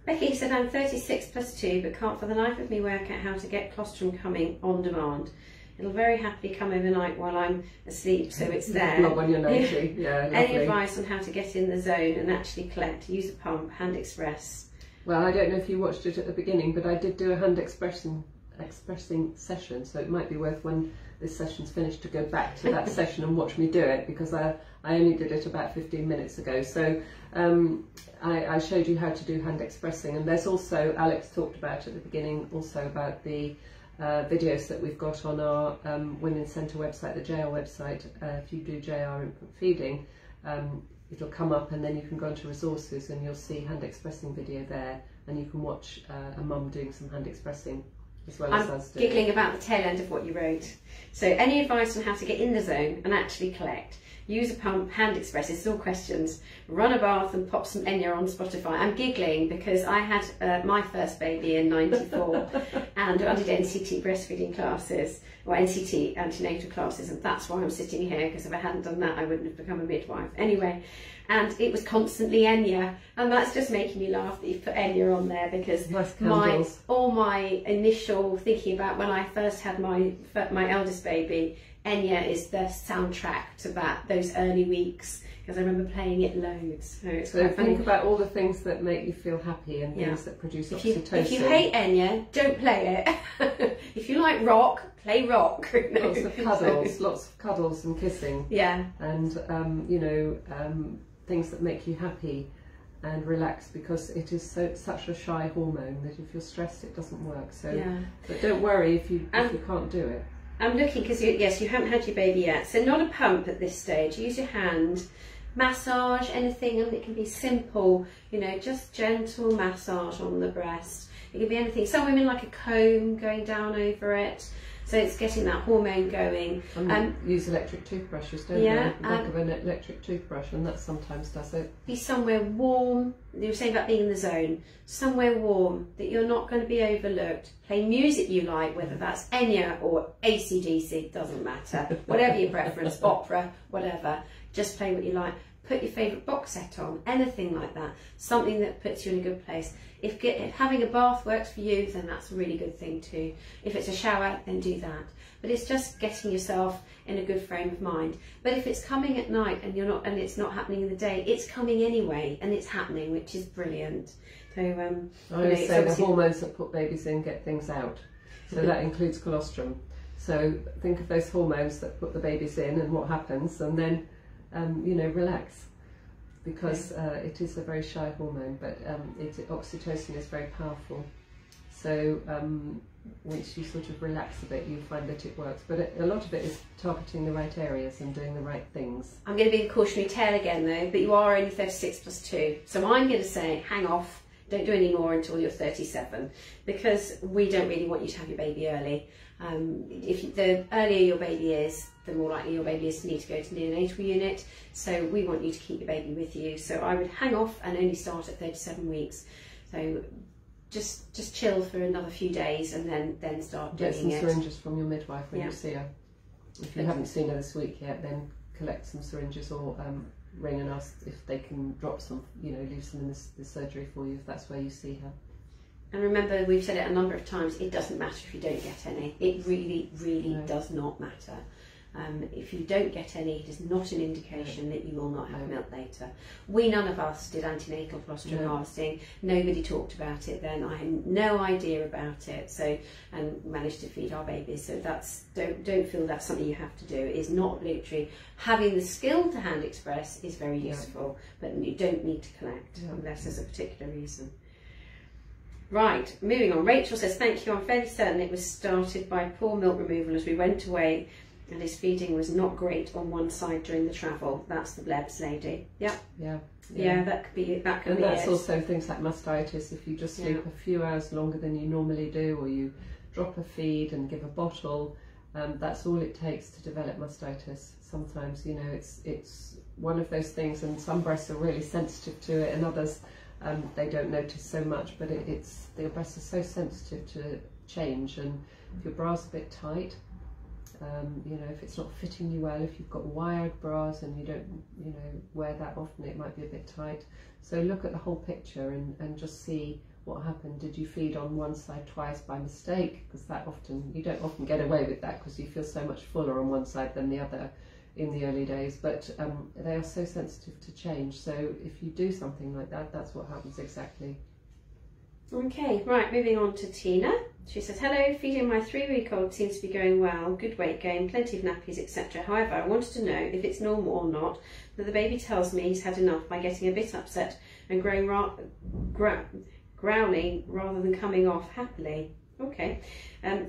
Becky said, I'm 36 plus 2, but can't for the life of me work out how to get colostrum coming on demand. It'll very happily come overnight while I'm asleep, so it's there. Blob on your nose. Yeah, Any advice on how to get in the zone and actually collect? Use a pump, hand express. Well, I don't know if you watched it at the beginning, but I did do a hand expressing session, so it might be worth when this session's finished to go back to that session and watch me do it, because I only did it about 15 minutes ago. So I showed you how to do hand expressing, and there's also, Alex talked about at the beginning also about the videos that we've got on our Women's Centre website, the JR website. If you do JR infant feeding, it'll come up, and then you can go into resources and you'll see hand expressing video there, and you can watch a mum doing some hand expressing as well as us do. I'm giggling about the tail end of what you wrote. So any advice on how to get in the zone and actually collect? Use a pump, hand express, this is all questions. Run a bath and pop some Enya on Spotify. I'm giggling because I had my first baby in '94 and I did NCT breastfeeding classes, or NCT antenatal classes, and that's why I'm sitting here, because if I hadn't done that I wouldn't have become a midwife. Anyway, and it was constantly Enya, and that's just making me laugh that you've put Enya on there, because all my initial thinking about when I first had my eldest baby, Enya is the soundtrack to those early weeks, because I remember playing it loads. So think about all the things that make you feel happy and things that produce oxytocin. If you hate Enya, don't play it. If you like rock, play rock. Lots of cuddles and kissing. Yeah. And things that make you happy and relax, because it is such a shy hormone that if you're stressed it doesn't work. So but don't worry if you can't do it. I'm looking, because you haven't had your baby yet, so not a pump at this stage. Use your hand, massage, anything, and it can be simple, just gentle massage on the breast. It can be anything. Some women like a comb going down over it, so it's getting that hormone going. Use electric toothbrushes, don't they? The back of an electric toothbrush, and that sometimes does it. Be somewhere warm. You were saying about being in the zone. Somewhere warm that you're not going to be overlooked. Play music you like, whether that's Enya or AC/DC, doesn't matter. Whatever your preference, opera, whatever. Just play what you like. Put your favourite box set on, anything like that. Something that puts you in a good place. If having a bath works for you, then that's a really good thing too. If it's a shower, then do that. But it's just getting yourself in a good frame of mind. But if it's coming at night and it's not happening in the day, it's coming anyway, and it's happening, which is brilliant. So I always say the hormones that put babies in get things out. So that includes colostrum. So think of those hormones that put the babies in and what happens, and then relax, because it is a very shy hormone, but oxytocin is very powerful. So once you sort of relax a bit, you find that it works. But a lot of it is targeting the right areas and doing the right things. I'm going to be the cautionary tale again though, but you are only 36 plus 2. So I'm going to say hang off, don't do any more until you're 37, because we don't really want you to have your baby early. The earlier your baby is, the more likely your baby is to need to go to the neonatal unit. So we want you to keep your baby with you. So I would hang off and only start at 37 weeks. So just chill for another few days and then start doing it. Get some syringes from your midwife when you see her. If you haven't seen her this week yet, then collect some syringes, or ring and ask if they can drop some, leave some in the surgery for you if that's where you see her. And remember, we've said it a number of times, it doesn't matter if you don't get any. It really, really does not matter. If you don't get any, it is not an indication that you will not have milk later. None of us did antenatal colostrum harvesting. Nobody talked about it then. I had no idea about it. And managed to feed our babies. So don't feel that's something you have to do. It is not obligatory. Having the skill to hand express is very useful, but you don't need to collect unless there's a particular reason. Right, moving on. Rachel says, thank you. I'm fairly certain it was started by poor milk removal as we went away, and his feeding was not great on one side during the travel. That's the Blebs lady. Yeah, that could be it. And that's also things like mastitis. If you just sleep a few hours longer than you normally do, or you drop a feed and give a bottle, That's all it takes to develop mastitis. Sometimes, you know, it's one of those things, and some breasts are really sensitive to it, and others they don't notice so much. But the breasts are so sensitive to change, and if your bra's a bit tight, you know, if it's not fitting you well, if you've got wired bras and you don't, you know, wear that often, it might be a bit tight. So look at the whole picture and just see what happened. Did you feed on one side twice by mistake? Because that often, you don't often get away with that because you feel so much fuller on one side than the other in the early days, but they are so sensitive to change. So if you do something like that, that's what happens exactly. Okay, right, moving on to Tina. She says, hello, feeding my 3-week-old seems to be going well, good weight gain, plenty of nappies, etc. However, I wanted to know if it's normal or not that the baby tells me he's had enough by getting a bit upset and growling rather than coming off happily. Okay,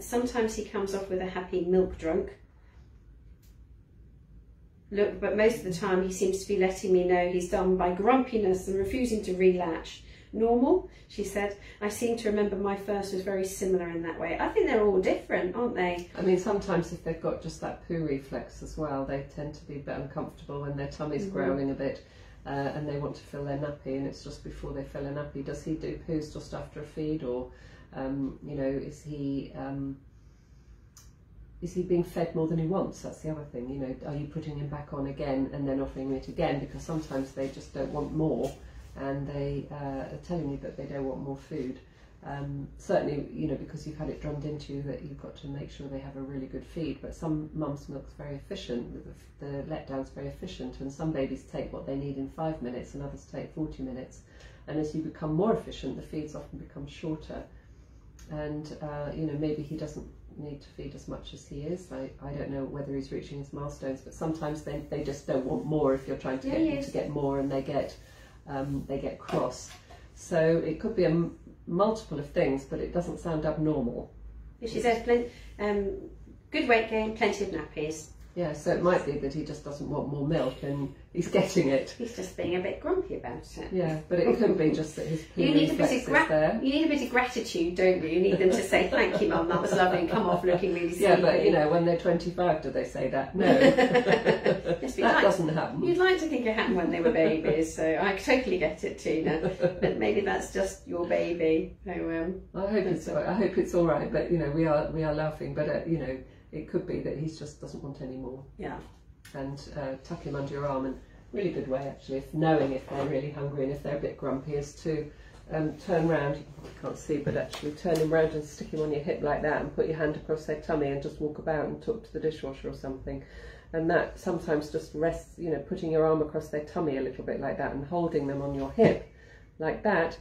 sometimes he comes off with a happy milk drunk. Look, but most of the time he seems to be letting me know he's done by grumpiness and refusing to relatch. Normal, she said. I seem to remember my first was very similar in that way. I think they're all different, aren't they? I mean, sometimes if they've got just that poo reflex as well, they tend to be a bit uncomfortable when their tummy's growling a bit, and they want to fill their nappy, and it's just before they fill a nappy. Does he do poos just after a feed, or you know, is he being fed more than he wants? That's the other thing. You know, are you putting him back on again and then offering it again? Because sometimes they just don't want more, and they are telling you that they don't want more food. Certainly, you know, because you've had it drummed into you that you've got to make sure they have a really good feed. But some mum's milk's very efficient, the letdown's very efficient, and some babies take what they need in 5 minutes and others take 40 minutes. And as you become more efficient, the feeds often become shorter. And, you know, maybe he doesn't need to feed as much as he is. I don't know whether he's reaching his milestones, but sometimes they just don't want more if you're trying to get them to get more, and they get cross. So it could be a multiple of things, but it doesn't sound abnormal. She says, good weight gain, plenty of nappies. Yeah, so it might be that he just doesn't want more milk and he's getting it. He's just being a bit grumpy about it. Yeah, but it could be just that his poo reflex is there. You need a bit of gratitude, don't you? You need them to say, thank you, Mum, that was lovely, and come off looking really sleepy. Yeah, but you know, when they're 25, do they say that? No. Yes, that doesn't happen. You'd like to think it happened when they were babies, so I totally get it, Tina. But maybe that's just your baby. So, I hope it's all right, but you know, we are laughing, but you know, it could be that he just doesn't want any more. Yeah. And tuck him under your arm, and really good way actually, if knowing if they're really hungry and if they're a bit grumpy, is to turn round. You can't see, but actually turn him round and stick him on your hip like that, and put your hand across their tummy and just walk about and talk to the dishwasher or something. And that sometimes just rests, you know, putting your arm across their tummy a little bit like that and holding them on your hip like that.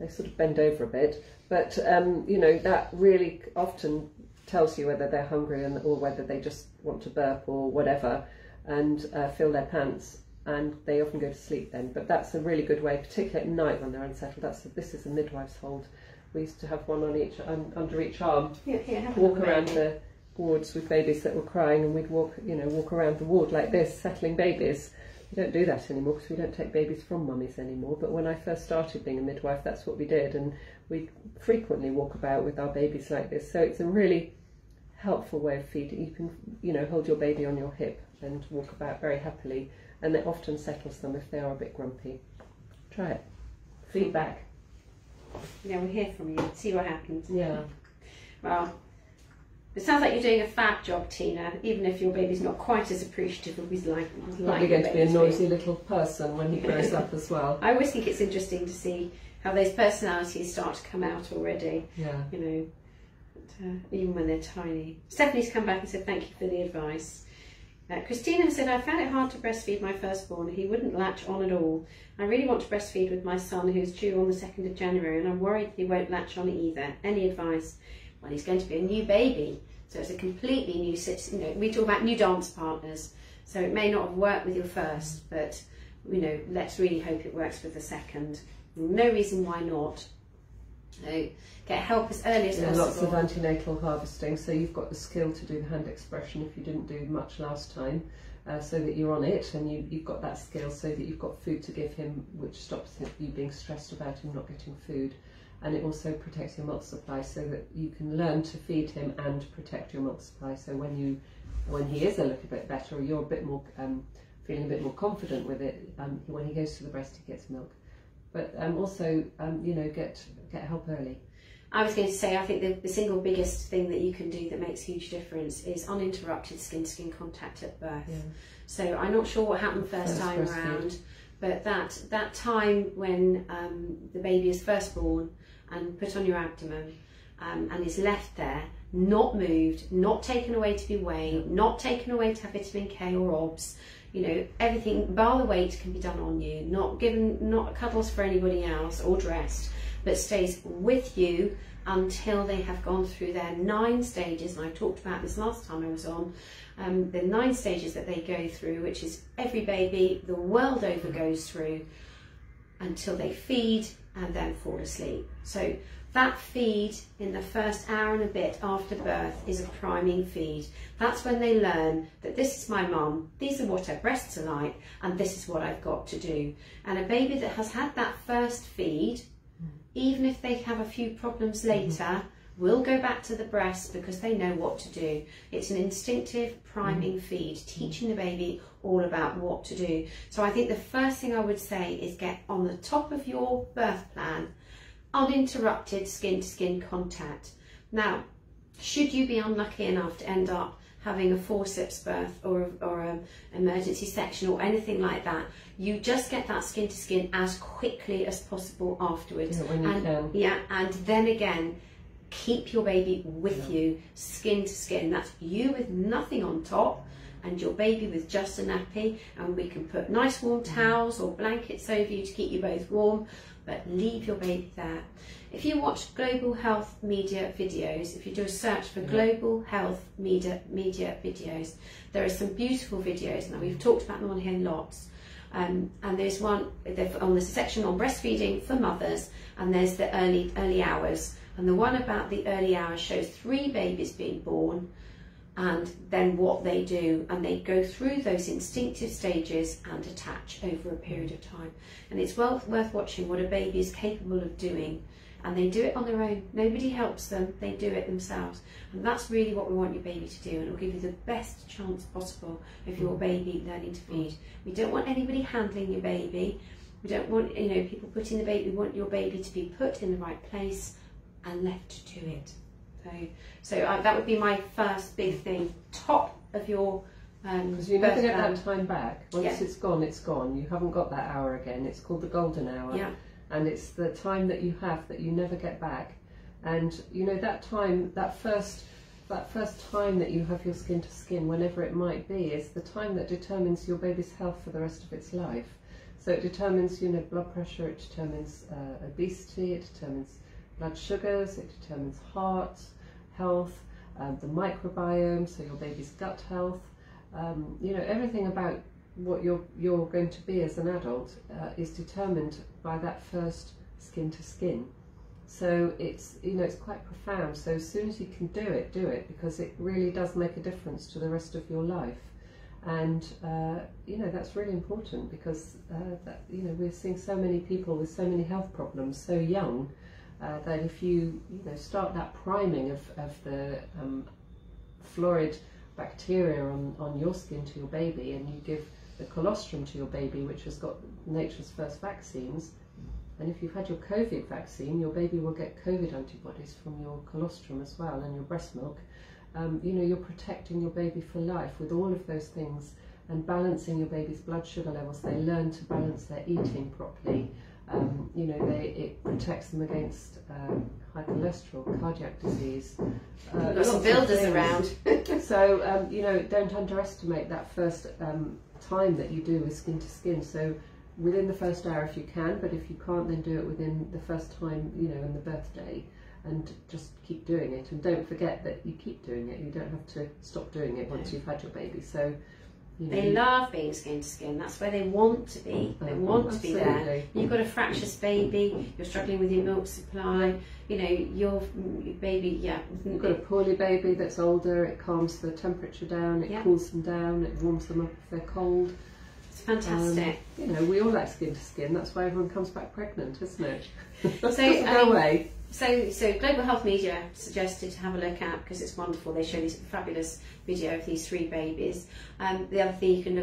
They sort of bend over a bit, but you know, that really often tells you whether they're hungry or whether they just want to burp or whatever, and fill their pants, and they often go to sleep then. But that's a really good way, particularly at night when they're unsettled. This is a midwife's hold. We used to have one on each under each arm. Walk around the wards with babies that were crying, and we'd walk around the ward like this, settling babies. We don't do that anymore because we don't take babies from mummies anymore. But when I first started being a midwife, that's what we did, and we frequently walk about with our babies like this. So it's a really helpful way of feeding. You can, you know, hold your baby on your hip and walk about very happily, and it often settles them if they are a bit grumpy. Try it. Feedback. Yeah, we'll hear from you. See what happens. Yeah. Well, it sounds like you're doing a fab job, Tina, even if your baby's not quite as appreciative of his life. Probably going to be a noisy little person when he grows up as well. I always think it's interesting to see how those personalities start to come out already. Yeah. You know, even when they're tiny. Stephanie's come back and said thank you for the advice. Christina said, I found it hard to breastfeed my firstborn. He wouldn't latch on at all. I really want to breastfeed with my son who's due on the 2nd of January, and I'm worried he won't latch on either. Any advice? Well, he's going to be a new baby, so it's a completely new situation. You know, we talk about new dance partners, so it may not have worked with your first, but you know, let's really hope it works with the second. No reason why not. So get help as early as possible. Lots of antenatal harvesting, so you've got the skill to do the hand expression if you didn't do much last time, so that you're on it and you've got that skill, so that you've got food to give him, which stops you being stressed about him not getting food. and it also protects your milk supply, so that you can learn to feed him and protect your milk supply. So when he is a little bit better, or you're a bit more feeling a bit more confident with it, when he goes to the breast, he gets milk. But also, you know, get help early. I was going to say, I think the single biggest thing that you can do that makes a huge difference is uninterrupted skin-to-skin contact at birth. Yeah. So I'm not sure what happened first time around, but that time when the baby is first born and put on your abdomen and is left there, not moved, not taken away to be weighed, not taken away to have vitamin K or OBS, you know, everything bar the weight can be done on you, not cuddles for anybody else or dressed, but stays with you until they have gone through their 9 stages, and I talked about this last time I was on, the 9 stages that they go through, which is every baby the world over goes through, until they feed and then fall asleep. So that feed in the first hour and a bit after birth is a priming feed. That's when they learn that this is my mum, these are what her breasts are like, and this is what I've got to do. And a baby that has had that first feed, even if they have a few problems later, will go back to the breast because they know what to do. It's an instinctive priming feed, teaching the baby all about what to do. So I think the first thing I would say is get on the top of your birth plan uninterrupted skin-to-skin contact. Now, should you be unlucky enough to end up having a forceps birth or an emergency section or anything like that, you just get that skin-to-skin as quickly as possible afterwards. Yeah, when you can. Yeah, and then again, keep your baby with you, skin-to-skin. That's you with nothing on top, and your baby with just a nappy, and we can put nice warm towels or blankets over you to keep you both warm, but leave your baby there. If you watch Global Health Media videos, if you do a search for Global Health Media videos, there are some beautiful videos. Now, we've talked about them on here lots. And there's one on the section on breastfeeding for mothers, and there's the early hours. And the one about the early hours shows 3 babies being born, and then what they do, and they go through those instinctive stages and attach over a period of time. And it's worth watching what a baby is capable of doing, and they do it on their own. Nobody helps them, they do it themselves. And that's really what we want your baby to do, and it'll give you the best chance possible of your baby learning to feed. We don't want anybody handling your baby. We don't want, you know, people putting the baby. We want your baby to be put in the right place and left to it. So that would be my first big thing, top of your because you never get that time back. Once it's gone, it's gone. You haven't got that hour again. It's called the golden hour. Yeah. And it's the time that you have that you never get back. And you know, that time, that first time that you have your skin to skin, whenever it might be, is the time that determines your baby's health for the rest of its life. So it determines, you know, blood pressure, it determines obesity, it determines blood sugars, it determines heart health, the microbiome, so your baby's gut health, you know, everything about what you're going to be as an adult is determined by that first skin to skin. So it's, you know, it's quite profound. So as soon as you can do it, because it really does make a difference to the rest of your life. And you know, that's really important, because that, you know, we're seeing so many people with so many health problems so young, that if you know, start that priming of the florid bacteria on your skin to your baby, and you give the colostrum to your baby, which has got nature's first vaccines, and if you've had your COVID vaccine, your baby will get COVID antibodies from your colostrum as well, and your breast milk. You know, you're protecting your baby for life with all of those things, and balancing your baby's blood sugar levels. They learn to balance their eating properly. You know, it protects them against high cholesterol, cardiac disease. Got some builders around. So, you know, don't underestimate that first time that you do with skin to skin. So within the first hour if you can, but if you can't, then do it within the first time, you know, in the birthday, and just keep doing it. And don't forget that you keep doing it. You don't have to stop doing it once you've had your baby. So, you know, they love being skin to skin. That's where they want to be. They want to be there. You've got a fractious baby, you're struggling with your milk supply, you know, your baby, You've got a poorly baby that's older, it calms the temperature down, it cools them down, it warms them up if they're cold. It's fantastic. You know, we all like skin to skin. That's why everyone comes back pregnant, isn't it? So, Doesn't go away. So Global Health Media suggested to have a look at, because it's wonderful. They show this fabulous video of these 3 babies. The other thing you can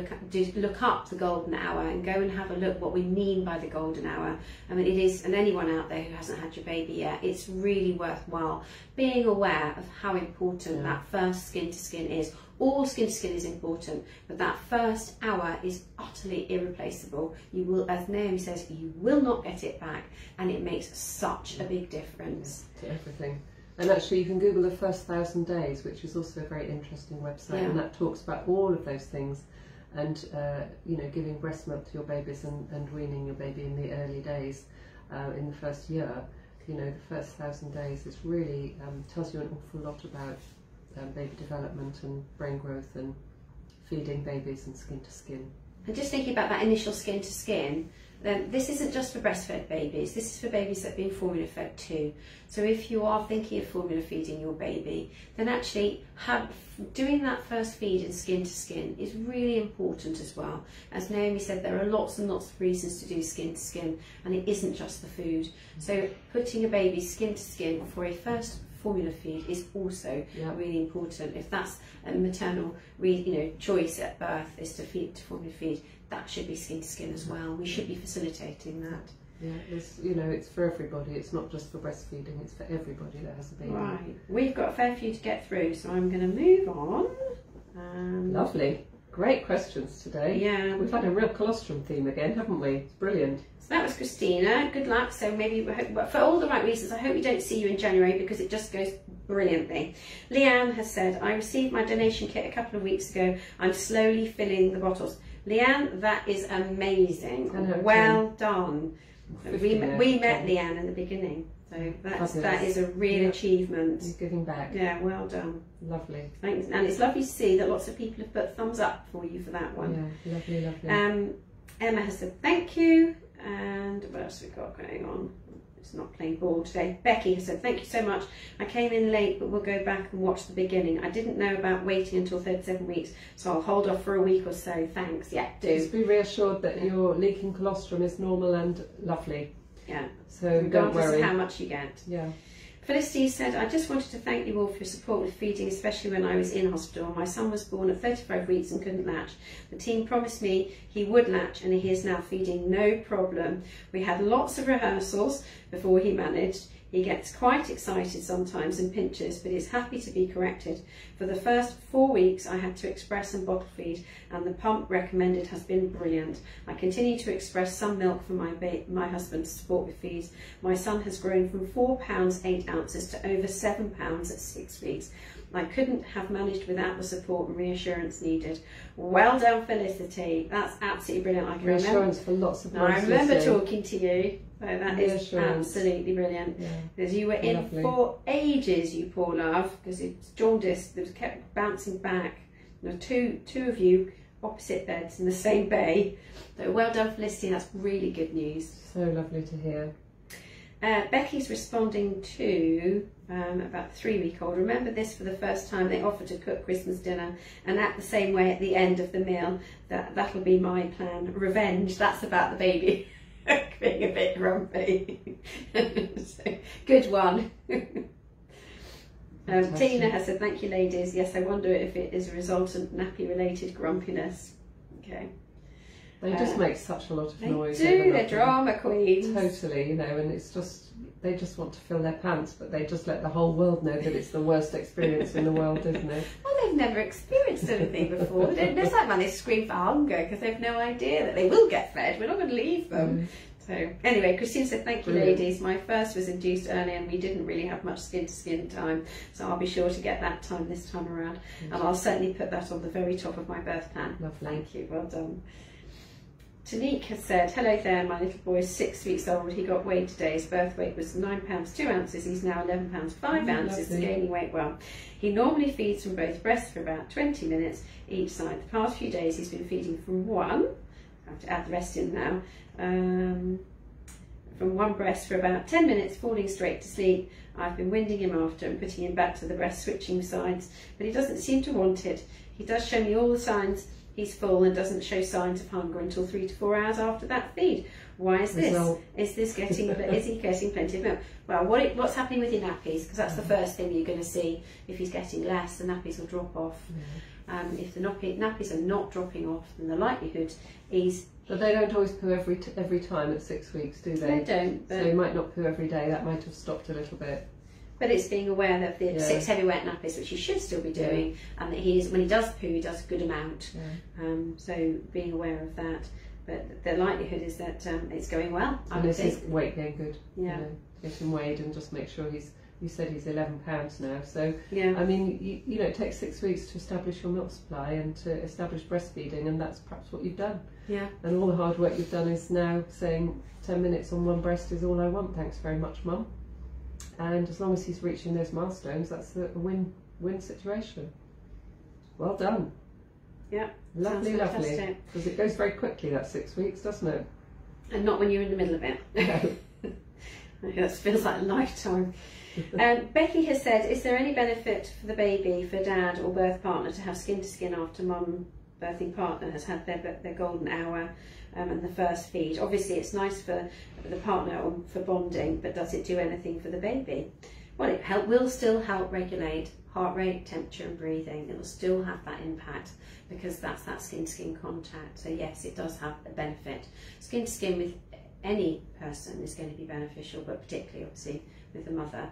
look up the golden hour and go and have a look what we mean by the golden hour. I mean, it is, and anyone out there who hasn't had your baby yet, it's really worthwhile being aware of how important that first skin to skin is. All skin to skin is important, but that first hour is utterly irreplaceable. You will, as Naomi says, you will not get it back, and it makes such a big difference. To everything. And actually you can Google the first 1,000 days, which is also a very interesting website, and that talks about all of those things, and you know, giving breast milk to your babies and weaning your baby in the early days, in the first year. You know, the first 1,000 days is really tells you an awful lot about baby development and brain growth and feeding babies and skin to skin. And just thinking about that initial skin to skin, then this isn't just for breastfed babies, this is for babies that have been formula fed too. So if you are thinking of formula feeding your baby, then actually doing that first feed in skin to skin is really important as well. As Naomi said, there are lots and lots of reasons to do skin to skin, and it isn't just the food. So putting a baby skin to skin for a first formula feed is also really important. If that's a maternal choice at birth is to formula feed, that should be skin to skin as well. We should be facilitating that. Yeah, it's for everybody. It's not just for breastfeeding, it's for everybody that has a baby. Right, we've got a fair few to get through, so I'm going to move on. Lovely. Great questions today. Yeah. We've had a real colostrum theme again, haven't we? It's brilliant. So that was Christina. Good luck. So maybe, but for all the right reasons, I hope we don't see you in January, because it just goes brilliantly. Leanne has said, I received my donation kit a couple of weeks ago. I'm slowly filling the bottles. Leanne, that is amazing. Well done. We met Leanne in the beginning. So that is a real achievement. You're giving back. Yeah, well done. Lovely. Thanks. And it's lovely to see that lots of people have put thumbs up for you for that one. Yeah, lovely, lovely. Emma has said thank you. And what else have we got going on? It's not playing ball today. Becky has said, thank you so much. I came in late, but we'll go back and watch the beginning. I didn't know about waiting until 37 weeks, so I'll hold off for a week or so. Thanks. Yeah, do. Just be reassured that your leaking colostrum is normal and lovely. Yeah. So don't worry. Regardless of how much you get. Yeah. Felicity said, I just wanted to thank you all for your support with feeding, especially when I was in hospital. My son was born at 35 weeks and couldn't latch. The team promised me he would latch, and he is now feeding no problem. We had lots of rehearsals before he managed. He gets quite excited sometimes and pinches, but is happy to be corrected. For the first 4 weeks, I had to express and bottle feed, and the pump recommended has been brilliant. I continue to express some milk for my husband to support with feeds. My son has grown from 4 pounds 8 ounces to over 7 pounds at 6 weeks. I couldn't have managed without the support and reassurance needed. Well done, Felicity. That's absolutely brilliant. I can reassurance for lots of months. I remember talking to you. So that is absolutely brilliant. Because you were in for ages, you poor love, because it's jaundice that kept bouncing back. There were two of you opposite beds in the same bay. So well done, Felicity. That's really good news. So lovely to hear. Becky's responding to about the 3-week-old. Remember this for the first time they offered to cook Christmas dinner, and act the same way at the end of the meal. That'll be my plan. Revenge. That's about the baby being a bit grumpy. So, good one. Tina has said, thank you ladies. Yes, I wonder if it is a resultant nappy related grumpiness. Okay. They just make such a lot of noise. They do, they're drama queens. Totally, and it's just, they just want to fill their pants, but they just let the whole world know that it's the worst experience in the world, isn't it? Well, they've never experienced anything before. There's that man, they scream for hunger because they've no idea that they will get fed. We're not going to leave them. So anyway, Christine said, thank you ladies. My first was induced early and we didn't really have much skin to skin time, so I'll be sure to get that time this time around. And I'll certainly put that on the very top of my birth plan. Lovely. Thank you, well done. Tanique has said, hello there, my little boy is 6 weeks old. He got weighed today. His birth weight was 9 pounds 2 ounces. He's now 11 pounds 5 ounces, gaining weight well. He normally feeds from both breasts for about 20 minutes each side. The past few days he's been feeding from one. I have to add the rest in now. From one breast for about 10 minutes, falling straight to sleep. I've been winding him after and putting him back to the breast, switching sides, but he doesn't seem to want it. He does show me all the signs he's full and doesn't show signs of hunger until 3 to 4 hours after that feed. Why is this? Is he getting plenty of milk? Well, what's happening with your nappies? Because that's the first thing you're going to see. If he's getting less, the nappies will drop off. If the nappies are not dropping off, then the likelihood is... But they don't always poo every time at 6 weeks, do they? They don't. So he might not poo every day. That might have stopped a little bit. But it's being aware that the 6 heavy wet nappies, which he should still be doing, and that when he does poo, he does a good amount. So being aware of that. But the likelihood is that it's going well. And is his weight getting good? Yeah. You know, get him weighed and just make sure you said he's 11 pounds now. So, yeah. I mean, you know, it takes 6 weeks to establish your milk supply and to establish breastfeeding, and that's perhaps what you've done. Yeah. And all the hard work you've done is now saying 10 minutes on one breast is all I want. Thanks very much, Mum. And as long as he's reaching those milestones, that's a win-win situation. Well done. Yeah. Lovely, lovely. Because it goes very quickly, that 6 weeks, doesn't it? And not when you're in the middle of it. No. That feels like a lifetime. Becky has said, is there any benefit for the baby, for dad or birth partner to have skin to skin after mum, birthing partner, has had their golden hour and the first feed? Obviously it's nice for the partner or for bonding, but does it do anything for the baby? Well, it will still help regulate heart rate, temperature and breathing. It will still have that impact because that's that skin to skin contact. So yes, it does have a benefit. Skin to skin with any person is going to be beneficial, but particularly obviously with the mother,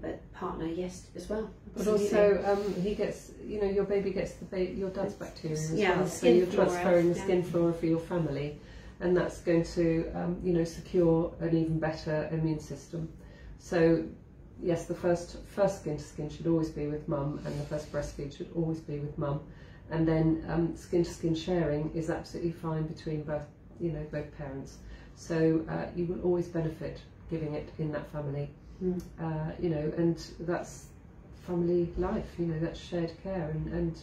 but partner, yes, as well. Absolutely. But also he gets, you know, your baby gets your dad's bacteria as well, so you're transferring the skin flora for your family, and that's going to you know, secure an even better immune system. So yes, the first skin to skin should always be with mum, and the first breastfeed should always be with mum, and then skin to skin sharing is absolutely fine between both, you know, both parents. So you will always benefit giving it in that family, you know, and that's family life, you know, that's shared care, and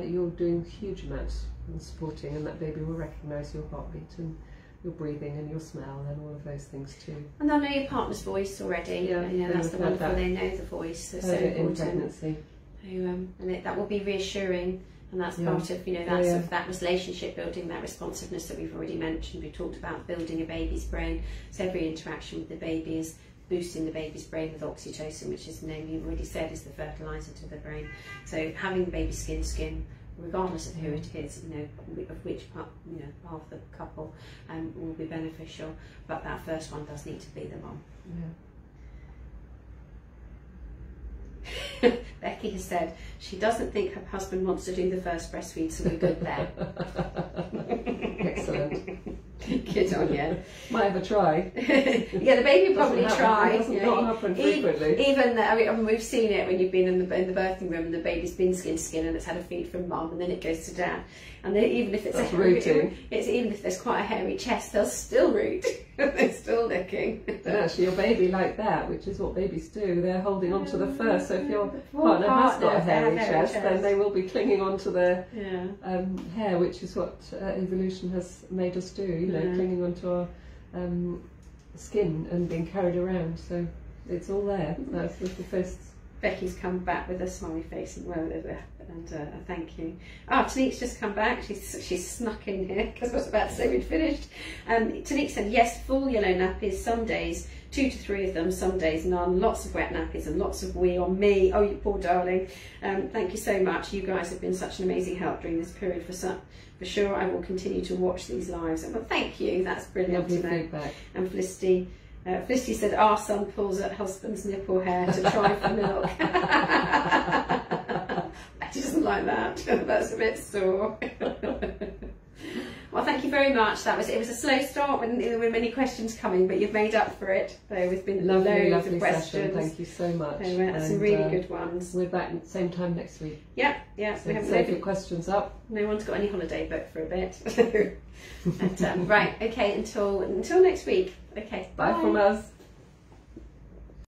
you're doing huge amounts and supporting, and that baby will recognise your heartbeat and your breathing and your smell and all of those things too. And they'll know your partner's voice already. Yeah, you know, that's the wonderful, they know the voice, that's so important. In pregnancy. So, and that will be reassuring. And that's part of, you know, that relationship building, that responsiveness that we've already mentioned. We talked about building a baby's brain. So every interaction with the baby is boosting the baby's brain with oxytocin, which is the name you've already said is the fertilizer to the brain. So having the baby skin to skin, regardless of who it is, you know, of which part, you know, half the couple, will be beneficial. But that first one does need to be the mum. Yeah. Becky has said she doesn't think her husband wants to do the first breastfeed, so we're good there. Excellent. Good on you. Might have a try. Yeah, the baby will probably try. It doesn't not happen frequently. Even I mean, we've seen it when you've been in the birthing room and the baby's been skin to skin and it's had a feed from mum, and then it goes to dad. And then even if it's even if there's quite a hairy chest, they'll still root. They're still licking. And actually, your baby like that, which is what babies do, they're holding on to the fur. So if your partner has got a hairy chest, then they will be clinging onto their hair, which is what evolution has made us do. You know, clinging onto our skin and being carried around. So it's all there. That's with the fists. Becky's come back with a smiley face and a thank you. Oh, Tanique's just come back. She's snuck in here because I was about to say we'd finished. Tanique said yes, full yellow nappies, some days 2 to 3 of them, some days none, lots of wet nappies and lots of wee on me. Oh, you poor darling. Thank you so much. You guys have been such an amazing help during this period for sure. I will continue to watch these lives. Well, thank you. That's brilliant to know. Feedback. And Felicity said, our son pulls at husband's nipple hair to try for milk. She doesn't like that. That's a bit sore. Well, thank you very much. It was a slow start when there were many questions coming, but you've made up for it. There's been lovely loads of questions. Session. Thank you so much. Some really good ones. We're back at the same time next week. Yeah. So we haven't save your questions up. No one's got any holiday booked for a bit. But, right. Okay. Until next week. Okay. Bye from us.